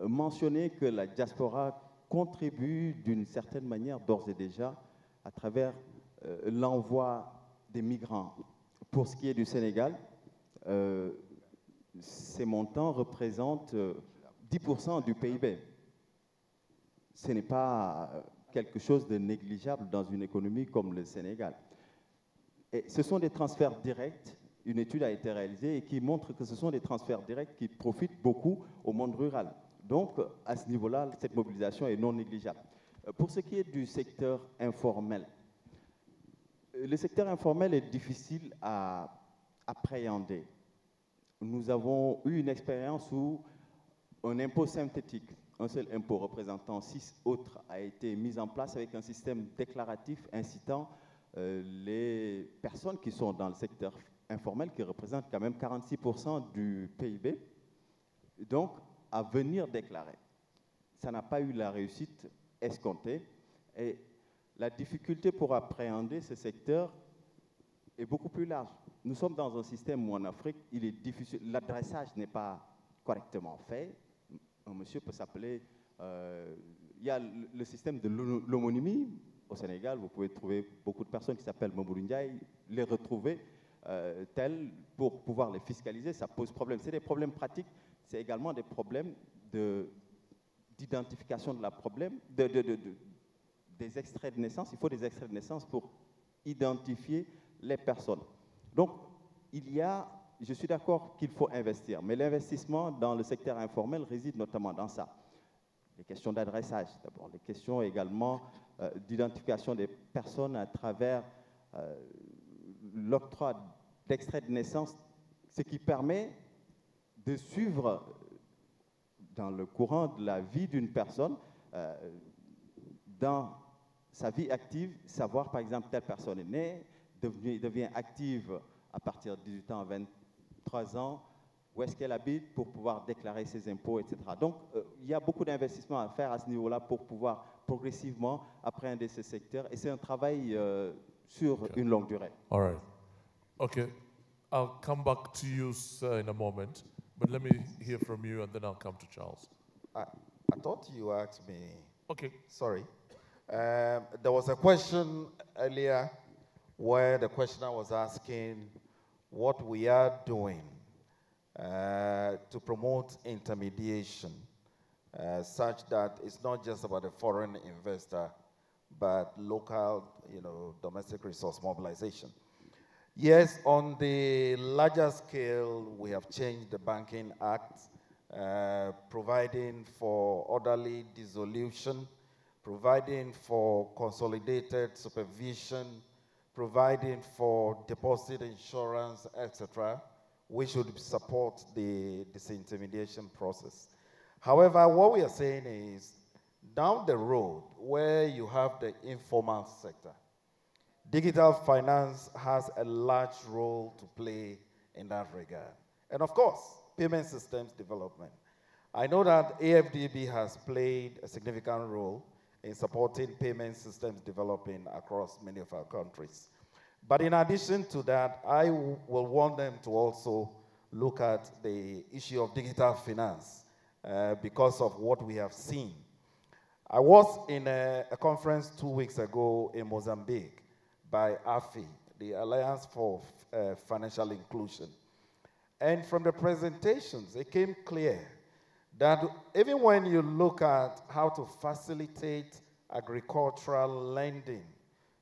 mentionner que la diaspora contribue d'une certaine manière d'ores et déjà à travers l'envoi des migrants. Pour ce qui est du Sénégal, ces montants représentent 10% du PIB. Ce n'est pas quelque chose de négligeable dans une économie comme le Sénégal. Et ce sont des transferts directs. Une étude a été réalisée et qui montre que ce sont des transferts directs qui profitent beaucoup au monde rural. Donc, à ce niveau-là, cette mobilisation est non négligeable. Pour ce qui est du secteur informel, le secteur informel est difficile à appréhender. Nous avons eu une expérience où un impôt synthétique, un seul impôt représentant 6 autres, a été mis en place avec un système déclaratif incitant les personnes qui sont dans le secteur informel, qui représentent quand même 46% du PIB, donc à venir déclarer. Ça n'a pas eu la réussite escomptée, et la difficulté pour appréhender ce secteur est beaucoup plus large. Nous sommes dans un système où en Afrique, il est difficile, l'adressage n'est pas correctement fait. Un monsieur peut s'appeler... il y a le système de l'homonymie. Au Sénégal, vous pouvez trouver beaucoup de personnes qui s'appellent Mamadou Ndiaye, les retrouver tels pour pouvoir les fiscaliser, ça pose problème. C'est des problèmes pratiques, c'est également des problèmes d'identification de la problème, des extraits de naissance. Il faut des extraits de naissance pour identifier les personnes. Donc, je suis d'accord qu'il faut investir, mais l'investissement dans le secteur informel réside notamment dans ça. Les questions d'adressage, d'abord, les questions également d'identification des personnes à travers l'octroi d'extrait de naissance, ce qui permet de suivre dans le courant de la vie d'une personne, dans sa vie active, savoir par exemple telle personne est née, devient active à partir de 18 ans à 23 ans, où est-ce qu'elle habite pour pouvoir déclarer ses impôts, etc. Donc, il y a beaucoup d'investissements à faire à ce niveau-là pour pouvoir progressivement appréhender ce secteur. Et c'est un travail sur une longue durée. All right. Okay. I'll come back to you, sir, in a moment. But let me hear from you, and then I'll come to Charles. thought you asked me. Okay. Sorry. There was a question earlier where the questioner was asking what we are doing to promote intermediation, such that it's not just about a foreign investor, but local, domestic resource mobilization. Yes, on the larger scale, we have changed the Banking Act, providing for orderly dissolution, providing for consolidated supervision, providing for deposit insurance, etc., which should support the disintermediation process. However, what we are saying is, down the road, where you have the informal sector, digital finance has a large role to play in that regard. And of course, payment systems development. I know that AFDB has played a significant role in supporting payment systems developing across many of our countries. But in addition to that, I will want them to also look at the issue of digital finance because of what we have seen. I was in a conference 2 weeks ago in Mozambique by AFI, the Alliance for Financial Inclusion. And from the presentations, it came clear that even when you look at how to facilitate agricultural lending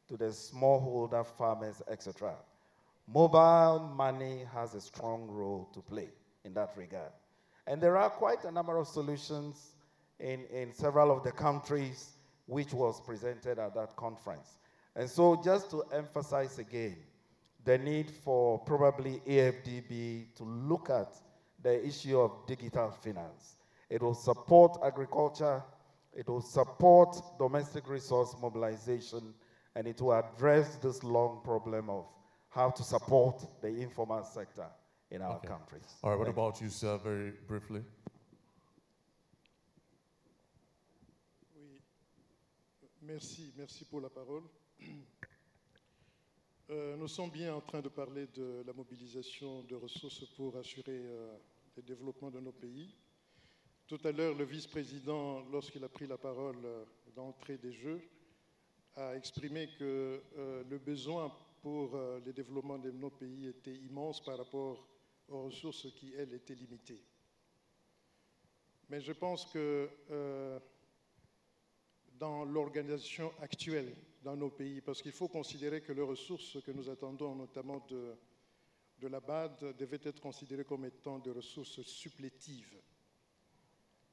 to the smallholder farmers, etc., mobile money has a strong role to play in that regard. And there are quite a number of solutions in several of the countries which was presented at that conference. And so just to emphasize again, the need for probably AFDB to look at the issue of digital finance. It will support agriculture, it will support domestic resource mobilization, and it will address this long problem of how to support the informal sector in our countries. All right, what about you, sir, very briefly? Oui, merci pour la parole. Nous sommes bien en train de parler de la mobilisation de ressources pour assurer le développement de nos pays. Tout à l'heure, le vice-président, lorsqu'il a pris la parole d'entrée des Jeux, a exprimé que le besoin pour le développement de nos pays était immense par rapport aux ressources qui, elles, étaient limitées. Mais je pense que dans l'organisation actuelle dans nos pays, parce qu'il faut considérer que les ressources que nous attendons, notamment de la BAD, devaient être considérées comme étant des ressources supplétives.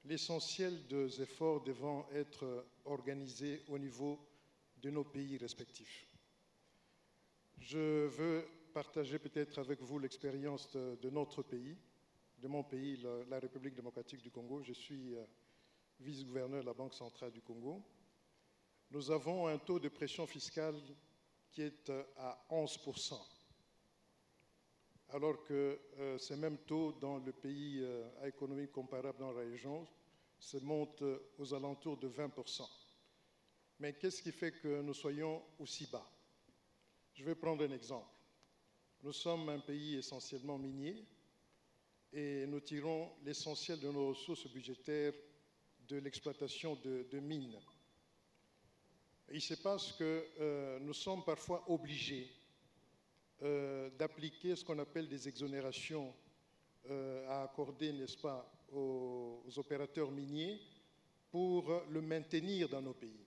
L'essentiel des efforts devant être organisés au niveau de nos pays respectifs. Je veux partager peut-être avec vous l'expérience de notre pays, de mon pays, la République démocratique du Congo. Je suis vice-gouverneur de la Banque centrale du Congo. Nous avons un taux de pression fiscale qui est à 11%, alors que ce même taux dans le pays à économie comparable dans la région se monte aux alentours de 20%. Mais qu'est-ce qui fait que nous soyons aussi bas? Je vais prendre un exemple. Nous sommes un pays essentiellement minier et nous tirons l'essentiel de nos ressources budgétaires de l'exploitation de mines. Il se passe que nous sommes parfois obligés d'appliquer ce qu'on appelle des exonérations à accorder, n'est-ce pas, aux opérateurs miniers pour le maintenir dans nos pays.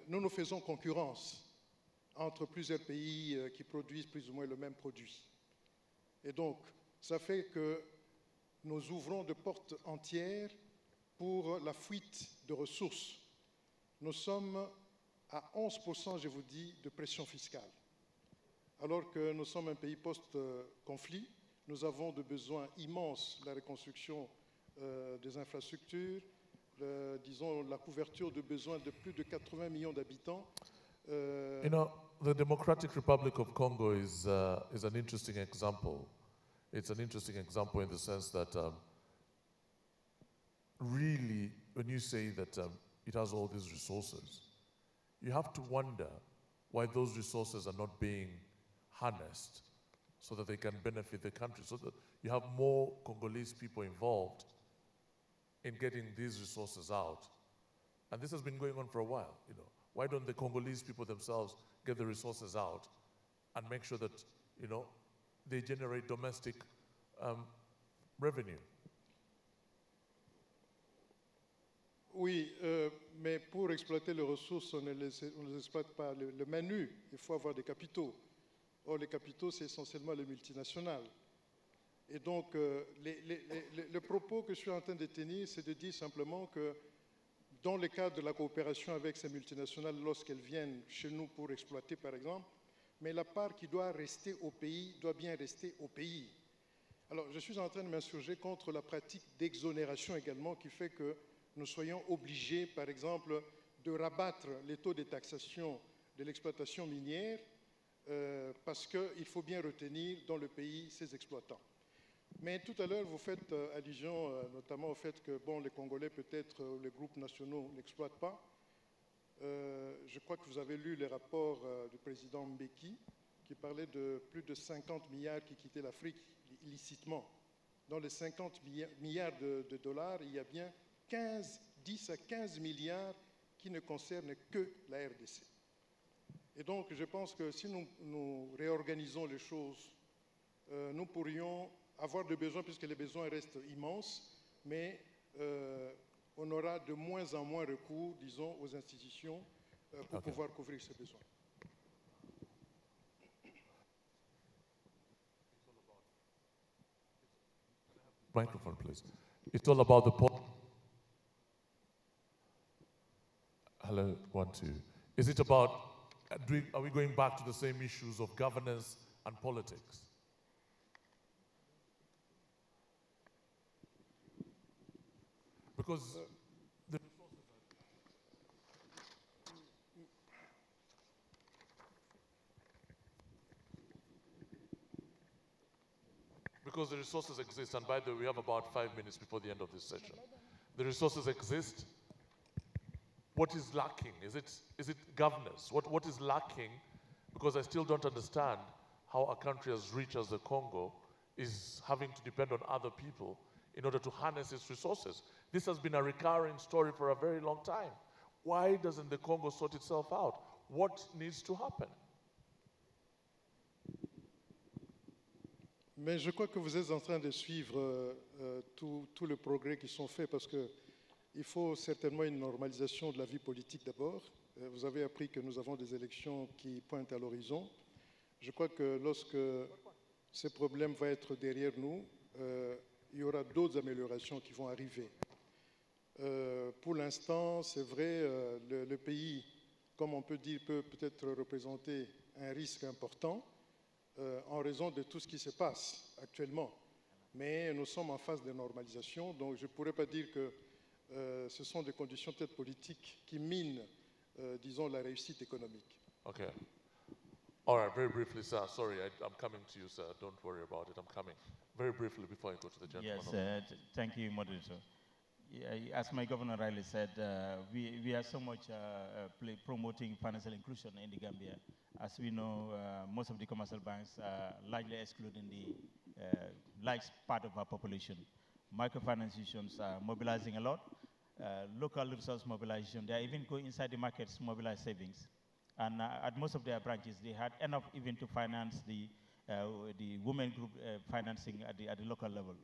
Nous nous faisons concurrence entre plusieurs pays qui produisent plus ou moins le même produit. Et donc, ça fait que nous ouvrons de portes entières pour la fuite de ressources. Nous sommes à 11%, je vous dis, de pression fiscale. Alors que nous sommes un pays post-conflit, nous avons des besoins immenses, la reconstruction des infrastructures, disons la couverture de besoins de plus de 80 millions d'habitants. You know, the Democratic Republic of Congo is an interesting example. It's an interesting example in the sense that really, when you say that it has all these resources, you have to wonder why those resources are not being harnessed so that they can benefit the country, so that you have more Congolese people involved in getting these resources out. And this has been going on for a while, you know. Why don't the Congolese people themselves get the resources out and make sure that, you know, they generate domestic revenue? Oui, mais pour exploiter les ressources, on ne les exploite pas. Le menu, il faut avoir des capitaux. Or, les capitaux, c'est essentiellement les multinationales. Et donc, le propos que je suis en train de tenir, c'est de dire simplement que dans le cadre de la coopération avec ces multinationales, lorsqu'elles viennent chez nous pour exploiter, par exemple, mais la part qui doit rester au pays doit bien rester au pays. Alors, je suis en train de m'insurger contre la pratique d'exonération également, qui fait que nous soyons obligés, par exemple, de rabattre les taux de taxation de l'exploitation minière parce qu'il faut bien retenir dans le pays ces exploitants. Mais tout à l'heure, vous faites allusion notamment au fait que bon, les Congolais, peut-être, les groupes nationaux n'exploitent pas. Je crois que vous avez lu les rapports du président Mbeki qui parlait de plus de 50 milliards qui quittaient l'Afrique illicitement. Dans les 50 milliards de dollars, il y a bien 10 à 15 milliards qui ne concernent que la RDC. Et donc, je pense que si nous réorganisons les choses, nous pourrions avoir des besoins, puisque les besoins restent immenses, mais on aura de moins en moins recours, disons, aux institutions pour pouvoir couvrir ces besoins. Microphone, please. It's all about the Hello, 1, 2. Is it about, are we going back to the same issues of governance and politics? Because the resources exist, and by the way, we have about 5 minutes before the end of this session. The resources exist. What is lacking? Is it governance? What is lacking? Because I still don't understand how a country as rich as the Congo is having to depend on other people in order to harness its resources. This has been a recurring story for a very long time. Why doesn't the Congo sort itself out? What needs to happen? Mais je crois que vous êtes en train de suivre tous les progrès qui sont faits, parce qu'il faut certainement une normalisation de la vie politique d'abord. Vous avez appris que nous avons des élections qui pointent à l'horizon. Je crois que lorsque ces problèmes vont être derrière nous, il y aura d'autres améliorations qui vont arriver. Pour l'instant, c'est vrai, le pays, comme on peut dire, peut peut-être représenter un risque important en raison de tout ce qui se passe actuellement. Mais nous sommes en phase de normalisation, donc je ne pourrais pas dire que ce sont des conditions peut-être politiques qui minent, disons, la réussite économique. Okay. All right, very briefly, sir. Sorry, I'm coming to you, sir. Don't worry about it. I'm coming. Very briefly before I go to the gentleman. Yes, thank you, moderator. As my governor rightly said, we are so much promoting financial inclusion in the Gambia. As we know, most of the commercial banks are largely excluding the large part of our population. Microfinance institutions are mobilizing a lot. Local resource mobilization, they are even going inside the markets to mobilize savings. And at most of their branches, they had enough even to finance the women group financing at the local level.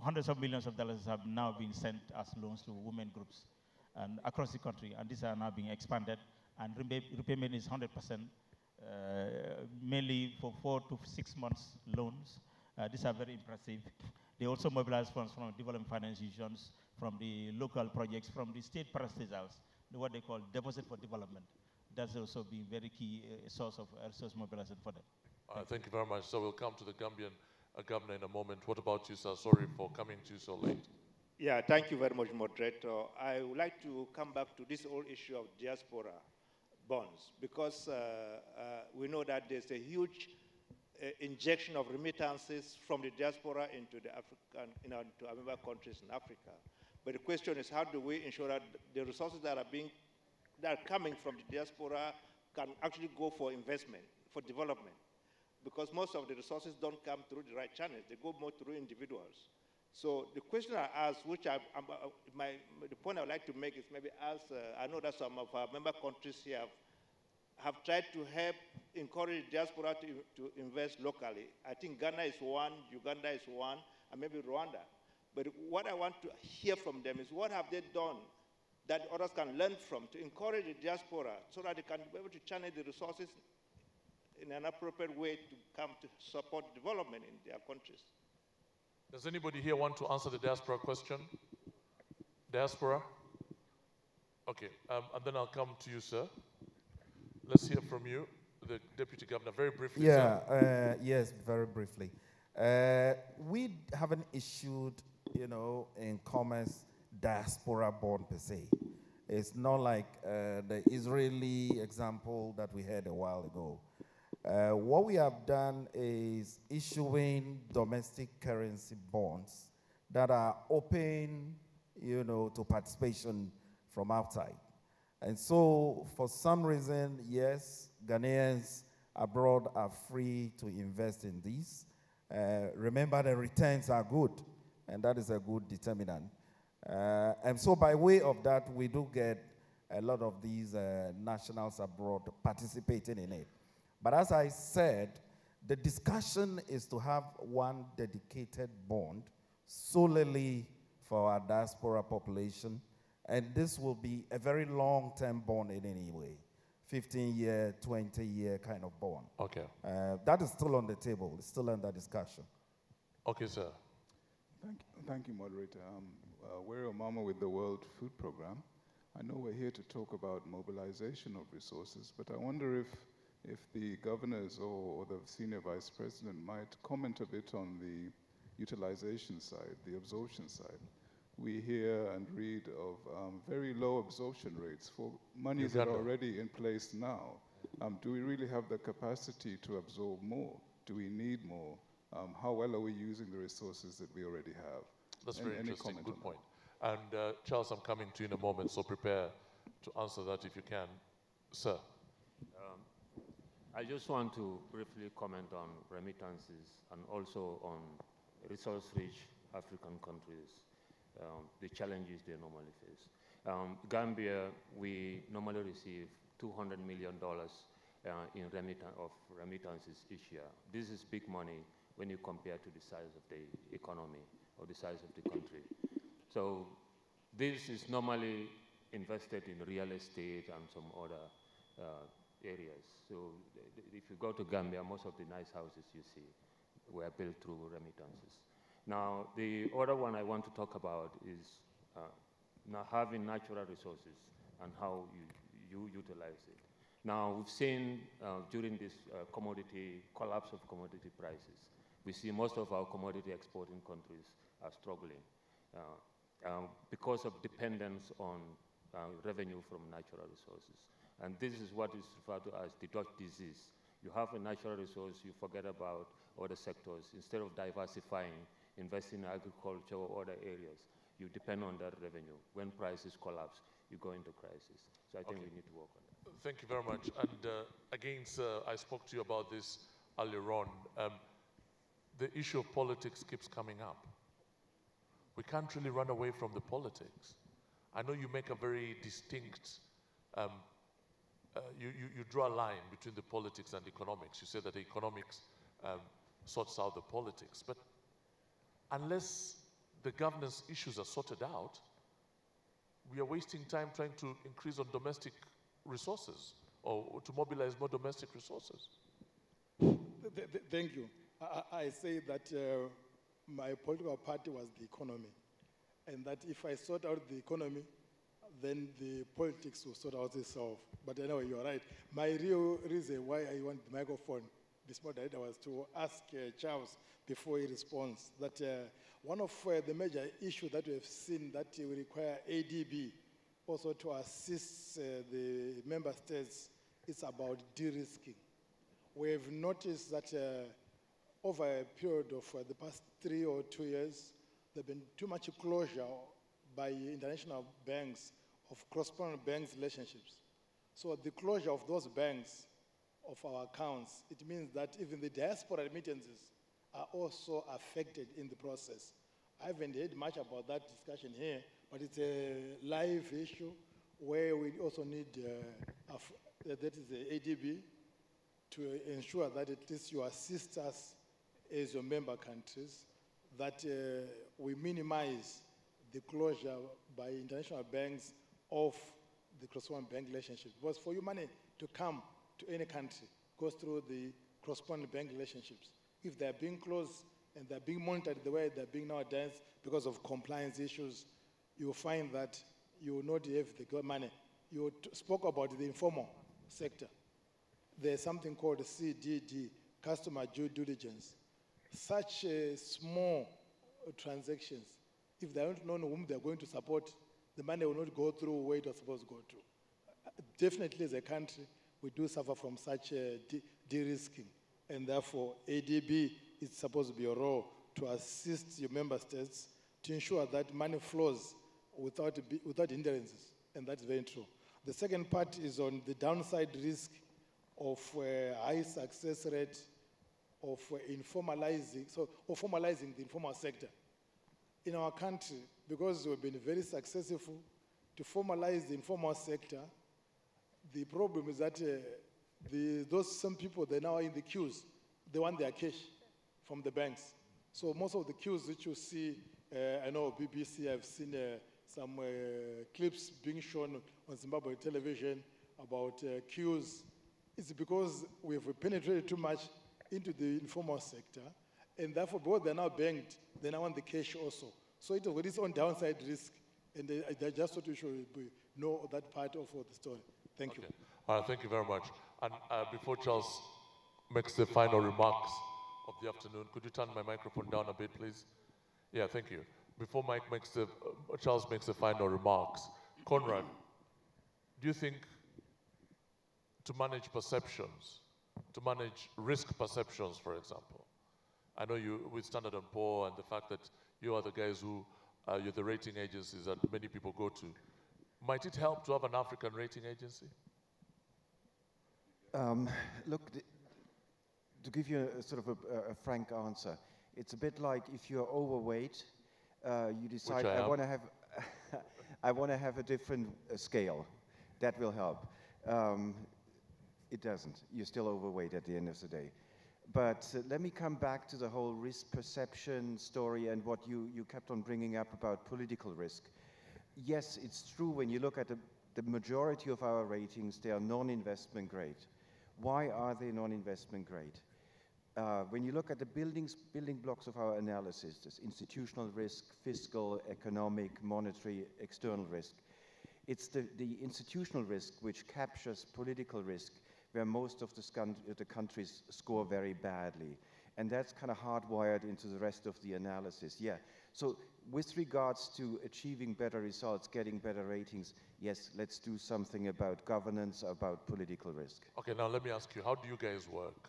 Hundreds of millions of dollars have now been sent as loans to women groups and across the country, and these are now being expanded, and repayment is 100%, mainly for 4 to 6 months loans. These are very impressive. They also mobilize funds from development finance institutions, from the local projects, from the state parastatals, what they call deposit for development. That's also been very key source of resource mobilization for them. Thank you very much. So we'll come to the Gambian governor in a moment. What about you, sir? Sorry for coming to you so late. Yeah, thank you very much, moderator. I would like to come back to this whole issue of diaspora bonds, because we know that there's a huge injection of remittances from the diaspora into the African, to our member countries in Africa. But the question is, how do we ensure that the resources that are coming from the diaspora can actually go for investment, for development? Because most of the resources don't come through the right channels. They go more through individuals. So the question I asked, which the point I would like to make is maybe I know that some of our member countries here have tried to help encourage diaspora to invest locally. I think Ghana is one, Uganda is one, and maybe Rwanda. But what I want to hear from them is what have they done that others can learn from to encourage the diaspora so that they can be able to channel the resources in an appropriate way to come to support development in their countries. Does anybody here want to answer the diaspora question? Diaspora? Okay, and then I'll come to you, sir. Let's hear from you, the Deputy Governor, very briefly. Yeah, yes, very briefly. We haven't issued, in commerce, diaspora bond per se. It's not like the Israeli example that we had a while ago. What we have done is issuing domestic currency bonds that are open, to participation from outside. And so, for some reason, yes, Ghanaians abroad are free to invest in these. Remember, the returns are good, and that is a good determinant. And so, by way of that, we do get a lot of these nationals abroad participating in it. But as I said, the discussion is to have one dedicated bond solely for our diaspora population, and this will be a very long-term bond in any way, 15-year, 20-year kind of bond. Okay. That is still on the table. It's still under discussion. Okay, sir. Thank you, moderator. We're Omama with the World Food Program. I know we're here to talk about mobilization of resources, but I wonder if the governors or the senior vice president might comment a bit on the utilization side, the absorption side. We hear and read of very low absorption rates for monies that are already in place now. Do we really have the capacity to absorb more? Do we need more? How well are we using the resources that we already have? That's very interesting, good point. And Charles, I'm coming to you in a moment, so prepare to answer that if you can. Sir. I just want to briefly comment on remittances and also on resource-rich African countries, the challenges they normally face. Gambia, we normally receive $200 million in remittances each year. This is big money when you compare to the size of the economy or the size of the country. So this is normally invested in real estate and some other areas. So if you go to Gambia, most of the nice houses you see were built through remittances. Now, the other one I want to talk about is now having natural resources and how you utilize it. Now, we've seen during this collapse of commodity prices, we see most of our commodity exporting countries are struggling because of dependence on revenue from natural resources. And this is what is referred to as the Dutch disease. You have a natural resource, you forget about other sectors. Instead of diversifying, investing in agriculture or other areas, you depend on that revenue. When prices collapse, you go into crisis. So I think we need to work on that. Thank you very much. And again, sir, I spoke to you about this earlier on. The issue of politics keeps coming up. We can't really run away from the politics. I know you make a very distinct you draw a line between the politics and economics. You say that the economics sorts out the politics. But unless the governance issues are sorted out, we are wasting time trying to increase on domestic resources or to mobilize more domestic resources. Thank you. I say that my political party was the economy, and that if I sort out the economy, then the politics will sort out itself. But anyway, you're right. My real reason why I want the microphone this morning was to ask Charles before he responds that one of the major issues that we have seen that will require ADB also to assist the member states is about de-risking. We have noticed that over a period of the past 3 or 2 years, there has been too much closure by international banks of correspondent banks relationships. So the closure of those banks, of our accounts, it means that even the diaspora remittances are also affected in the process I haven't heard much about that discussion here, but it's a live issue where we also need, that is the ADB, to ensure that at least you assist us as your member countries, that we minimize the closure by international banks of the cross-border bank relationship. Because for your money to come to any country, goes through the cross-border bank relationships. If they're being closed and they're being monitored the way they're being nowadays because of compliance issues, you'll find that you will not have the money. You spoke about the informal sector. There's something called CDD, customer due diligence. Such small transactions, if they don't know whom they're going to support, the money will not go through where it was supposed to go to. Definitely as a country, we do suffer from such de-risking, and therefore ADB is supposed to be a role to assist your member states to ensure that money flows without hindrances, and that's very true. The second part is on the downside risk of high success rate of formalizing the informal sector. In our country, because we've been very successful to formalize the informal sector, the problem is that some people, they're now in the queues. They want their cash from the banks. So most of the queues that you see, I know BBC, I've seen some clips being shown on Zimbabwe television about queues. It's because we've penetrated too much into the informal sector, and therefore, because they're now banked, they now want the cash also. So it has its own downside risk, and I just thought you should know that part of the story. Thank you. Thank you very much. And before Charles makes the final remarks of the afternoon, could you turn my microphone down a bit, please? Yeah, thank you. Before Charles makes the final remarks, Conrad, do you think to manage perceptions, to manage risk perceptions, for example? I know you with Standard & Poor and the fact that you are the guys who, you're the rating agencies that many people go to. Might it help to have an African rating agency? Look, to give you a sort of a frank answer, it's a bit like if you're overweight, you decide, I want to have, I want to have a different scale. That will help. It doesn't. You're still overweight at the end of the day. But let me come back to the whole risk perception story and what you kept on bringing up about political risk. Yes, it's true when you look at the majority of our ratings, they are non-investment grade. Why are they non-investment grade? When you look at the building blocks of our analysis, there's institutional risk, fiscal, economic, monetary, external risk. It's the institutional risk which captures political risk, where most of the countries score very badly. And that's kind of hardwired into the rest of the analysis, yeah. So with regards to achieving better results, getting better ratings, yes, let's do something about governance, about political risk. Okay, now let me ask you, how do you guys work?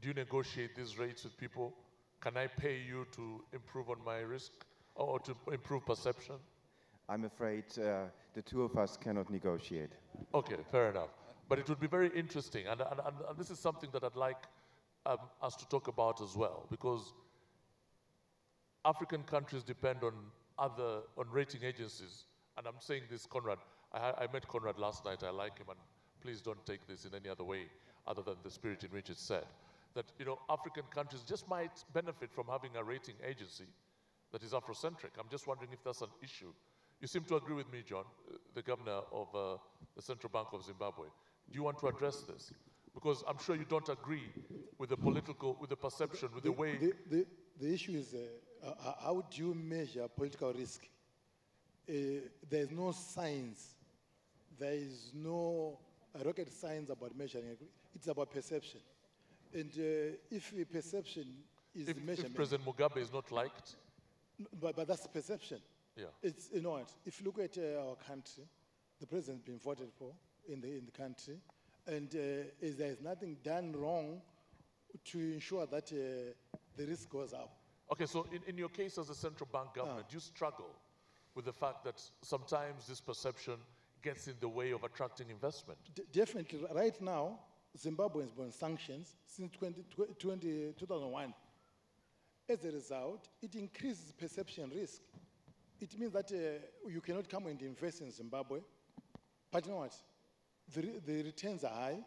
Do you negotiate these rates with people? Can I pay you to improve on my risk or to improve perception? I'm afraid the two of us cannot negotiate. Okay, fair enough. But it would be very interesting, and this is something that I'd like us to talk about as well, because African countries depend on rating agencies, and I'm saying this, Conrad. I met Conrad last night. I like him, and please don't take this in any other way other than the spirit in which it's said. That African countries just might benefit from having a rating agency that is Afrocentric. I'm just wondering if that's an issue. You seem to agree with me, John, the governor of the Central Bank of Zimbabwe. Do you want to address this? Because I'm sure you don't agree with the perception, with the way... The issue is, how do you measure political risk? There's no science. There is no rocket science about measuring it. It's about perception. And if perception is measurement... If President Mugabe is not liked? But that's perception. Yeah. It's, you know what, if you look at our country, the president's been voted for in the country, and there is nothing done wrong to ensure that the risk goes up. Okay, so in your case as a central bank governor, do you struggle with the fact that sometimes this perception gets in the way of attracting investment? Definitely. Right now, Zimbabwe has been sanctions since 2001. As a result, it increases perception risk. It means that you cannot come and invest in Zimbabwe, but you know what? The returns are high.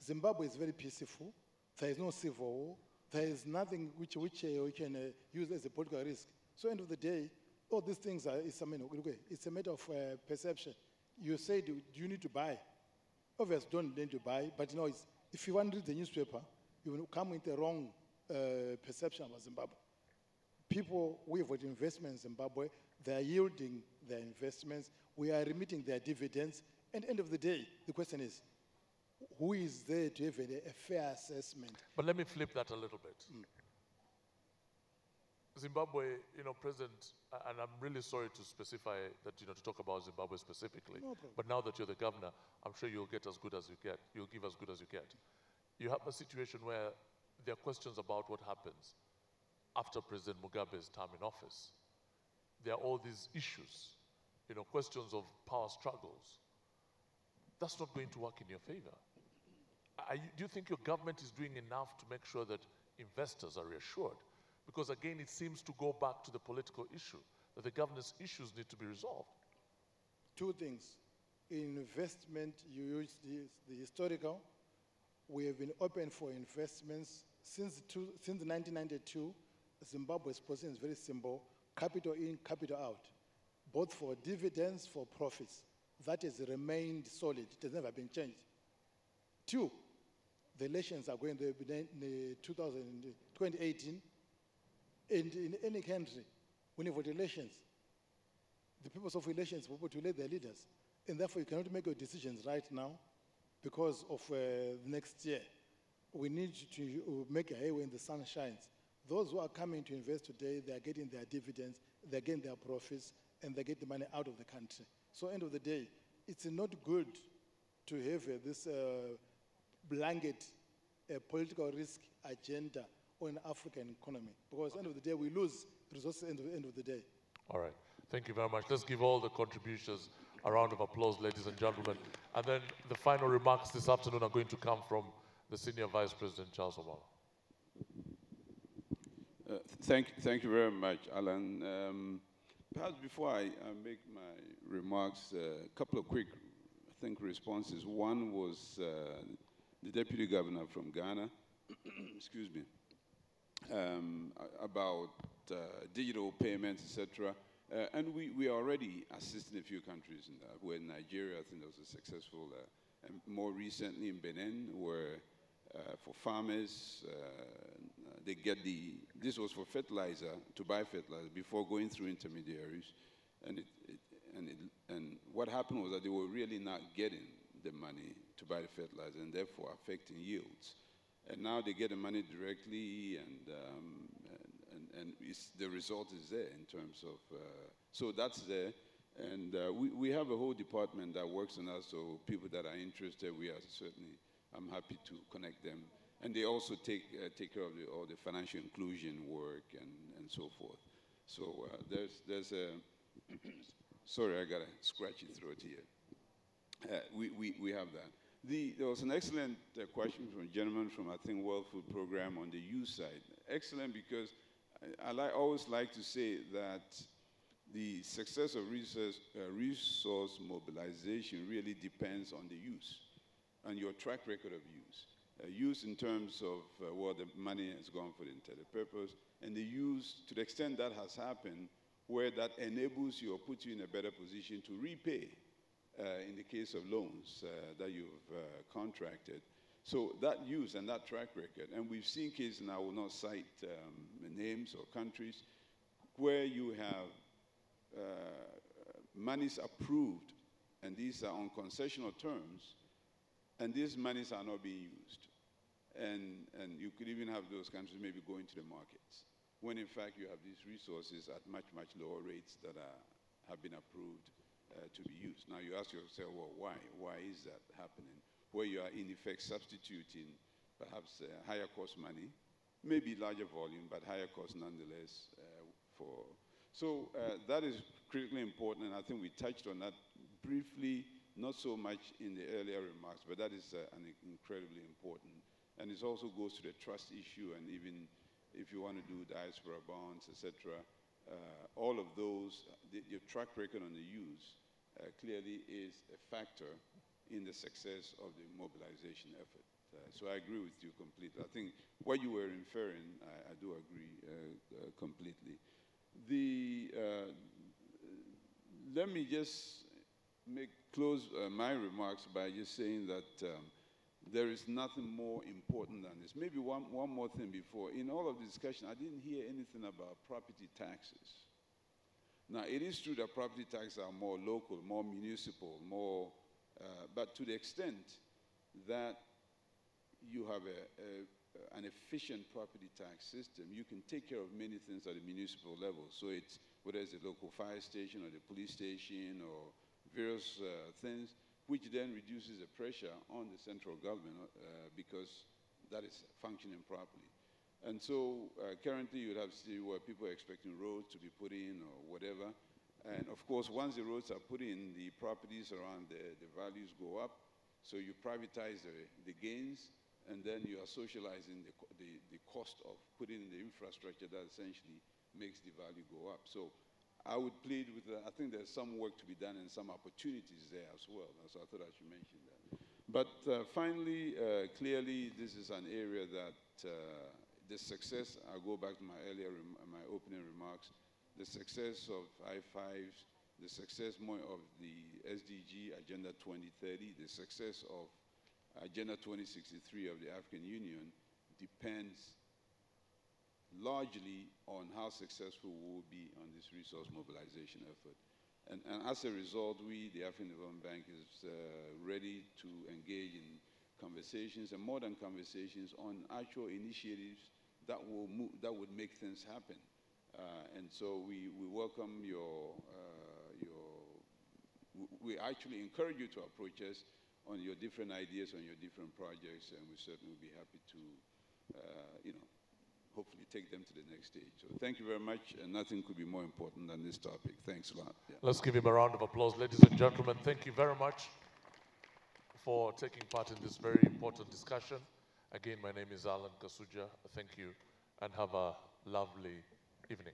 Zimbabwe is very peaceful. There is no civil war. There is nothing which we can use as a political risk. So end of the day, all these things are, it's a matter of perception. You say, do you need to buy? Obviously, don't need to buy, but you know, if you want to read the newspaper, you will come with the wrong perception about Zimbabwe. People, we have got investments in Zimbabwe, they are yielding their investments, we are remitting their dividends, and end of the day, the question is, who is there to have a fair assessment? But let me flip that a little bit. Zimbabwe, President, and I'm really sorry to specify that, to talk about Zimbabwe specifically, No problem. but now that you're the governor, I'm sure you'll get as good as you get. You'll give as good as you get. You have a situation where there are questions about what happens after President Mugabe's term in office. There are all these issues, questions of power struggles. That's not going to work in your favor. Do you think your government is doing enough to make sure that investors are reassured? Because again, it seems to go back to the political issue, that the governance issues need to be resolved. Two things. In investment, you use the historical. We have been open for investments since 1992. Zimbabwe's position is very simple: capital in, capital out, both for dividends, for profits. That has remained solid. It has never been changed. Two, the elections are going to be in 2018. And in any country, when you vote elections, the purpose of elections is for people to elect their leaders. And therefore, you cannot make your decisions right now because of next year. We need to make a hay when the sun shines. Those who are coming to invest today, they are getting their dividends, they're getting their profits, and they get the money out of the country. So end of the day, it's not good to have this blanket political risk agenda on an African economy, because at the end of the day, we lose resources at the end of the day. All right. Thank you very much. Let's give all the contributions a round of applause, ladies and gentlemen. And then the final remarks this afternoon are going to come from the Senior Vice President, Charles Obama. Thank you very much, Alan. Perhaps before I make my remarks, a couple of quick, responses. One was the Deputy Governor from Ghana, excuse me, about digital payments, etc. And we are already assisting a few countries in that. Where in Nigeria, I think there was a successful, and more recently in Benin, where for farmers, they get this was for fertilizer, to buy fertilizer before going through intermediaries. And what happened was that they were really not getting the money to buy the fertilizer and therefore affecting yields. And now they get the money directly, and the result is there in terms of, so that's there. And we have a whole department that works on that, so people that are interested, we are certainly, I'm happy to connect them. And they also take care of all the financial inclusion work and so forth. So there's a, sorry, I got a scratchy throat here. We have that. There was an excellent question from a gentleman from, I think, World Food Program on the youth side. Excellent, because I always like to say that the success of resource mobilization really depends on the use and your track record of use. Use in terms of where the money has gone for the intended purpose, and the use to the extent that has happened, where that enables you or puts you in a better position to repay in the case of loans that you've contracted. So that use and that track record, and we've seen cases, and I will not cite names or countries, where you have monies approved, and these are on concessional terms, and these monies are not being used. And you could even have those countries maybe going to the markets, when in fact you have these resources at much, much lower rates that have been approved to be used. Now you ask yourself, well, why? Why is that happening? Where you are in effect substituting perhaps higher cost money, maybe larger volume, but higher cost nonetheless. So that is critically important, and I think we touched on that briefly, not so much in the earlier remarks, but that is incredibly important. And it also goes to the trust issue and even if you want to do diaspora bonds, etc. All of those, your track record on the use clearly is a factor in the success of the mobilization effort. So I agree with you completely. I think what you were inferring, I do agree completely. Let me just close my remarks by just saying that there is nothing more important than this. Maybe one more thing before. In all of the discussion, I didn't hear anything about property taxes. Now, it is true that property taxes are more local, more municipal, but to the extent that you have an efficient property tax system, you can take care of many things at the municipal level. So it's, whether it's a local fire station or the police station or various things, which then reduces the pressure on the central government because that is functioning properly. And so currently you'd have to see where people are expecting roads to be put in or whatever. And of course, once the roads are put in, the properties around the values go up. So you privatize the gains, and then you are socializing the cost of putting in the infrastructure that essentially makes the value go up. So I would plead with, I think there's some work to be done and some opportunities there as well. So I thought I should mention that. But finally, clearly, this is an area that the success, I'll go back to my opening remarks, the success of I-5s, the success more of the SDG, Agenda 2030, the success of Agenda 2063 of the African Union depends largely on how successful we will be on this resource mobilization effort. And as a result, we, the African Development Bank, is ready to engage in conversations, and more than conversations, on actual initiatives that would make things happen. And so we welcome we actually encourage you to approach us on your different ideas, on your different projects, and we certainly will be happy to, hopefully take them to the next stage. So thank you very much, and nothing could be more important than this topic. Thanks a lot. Yeah. Let's give him a round of applause. Ladies and gentlemen, thank you very much for taking part in this very important discussion. Again, my name is Alan Kasuja. Thank you, and have a lovely evening.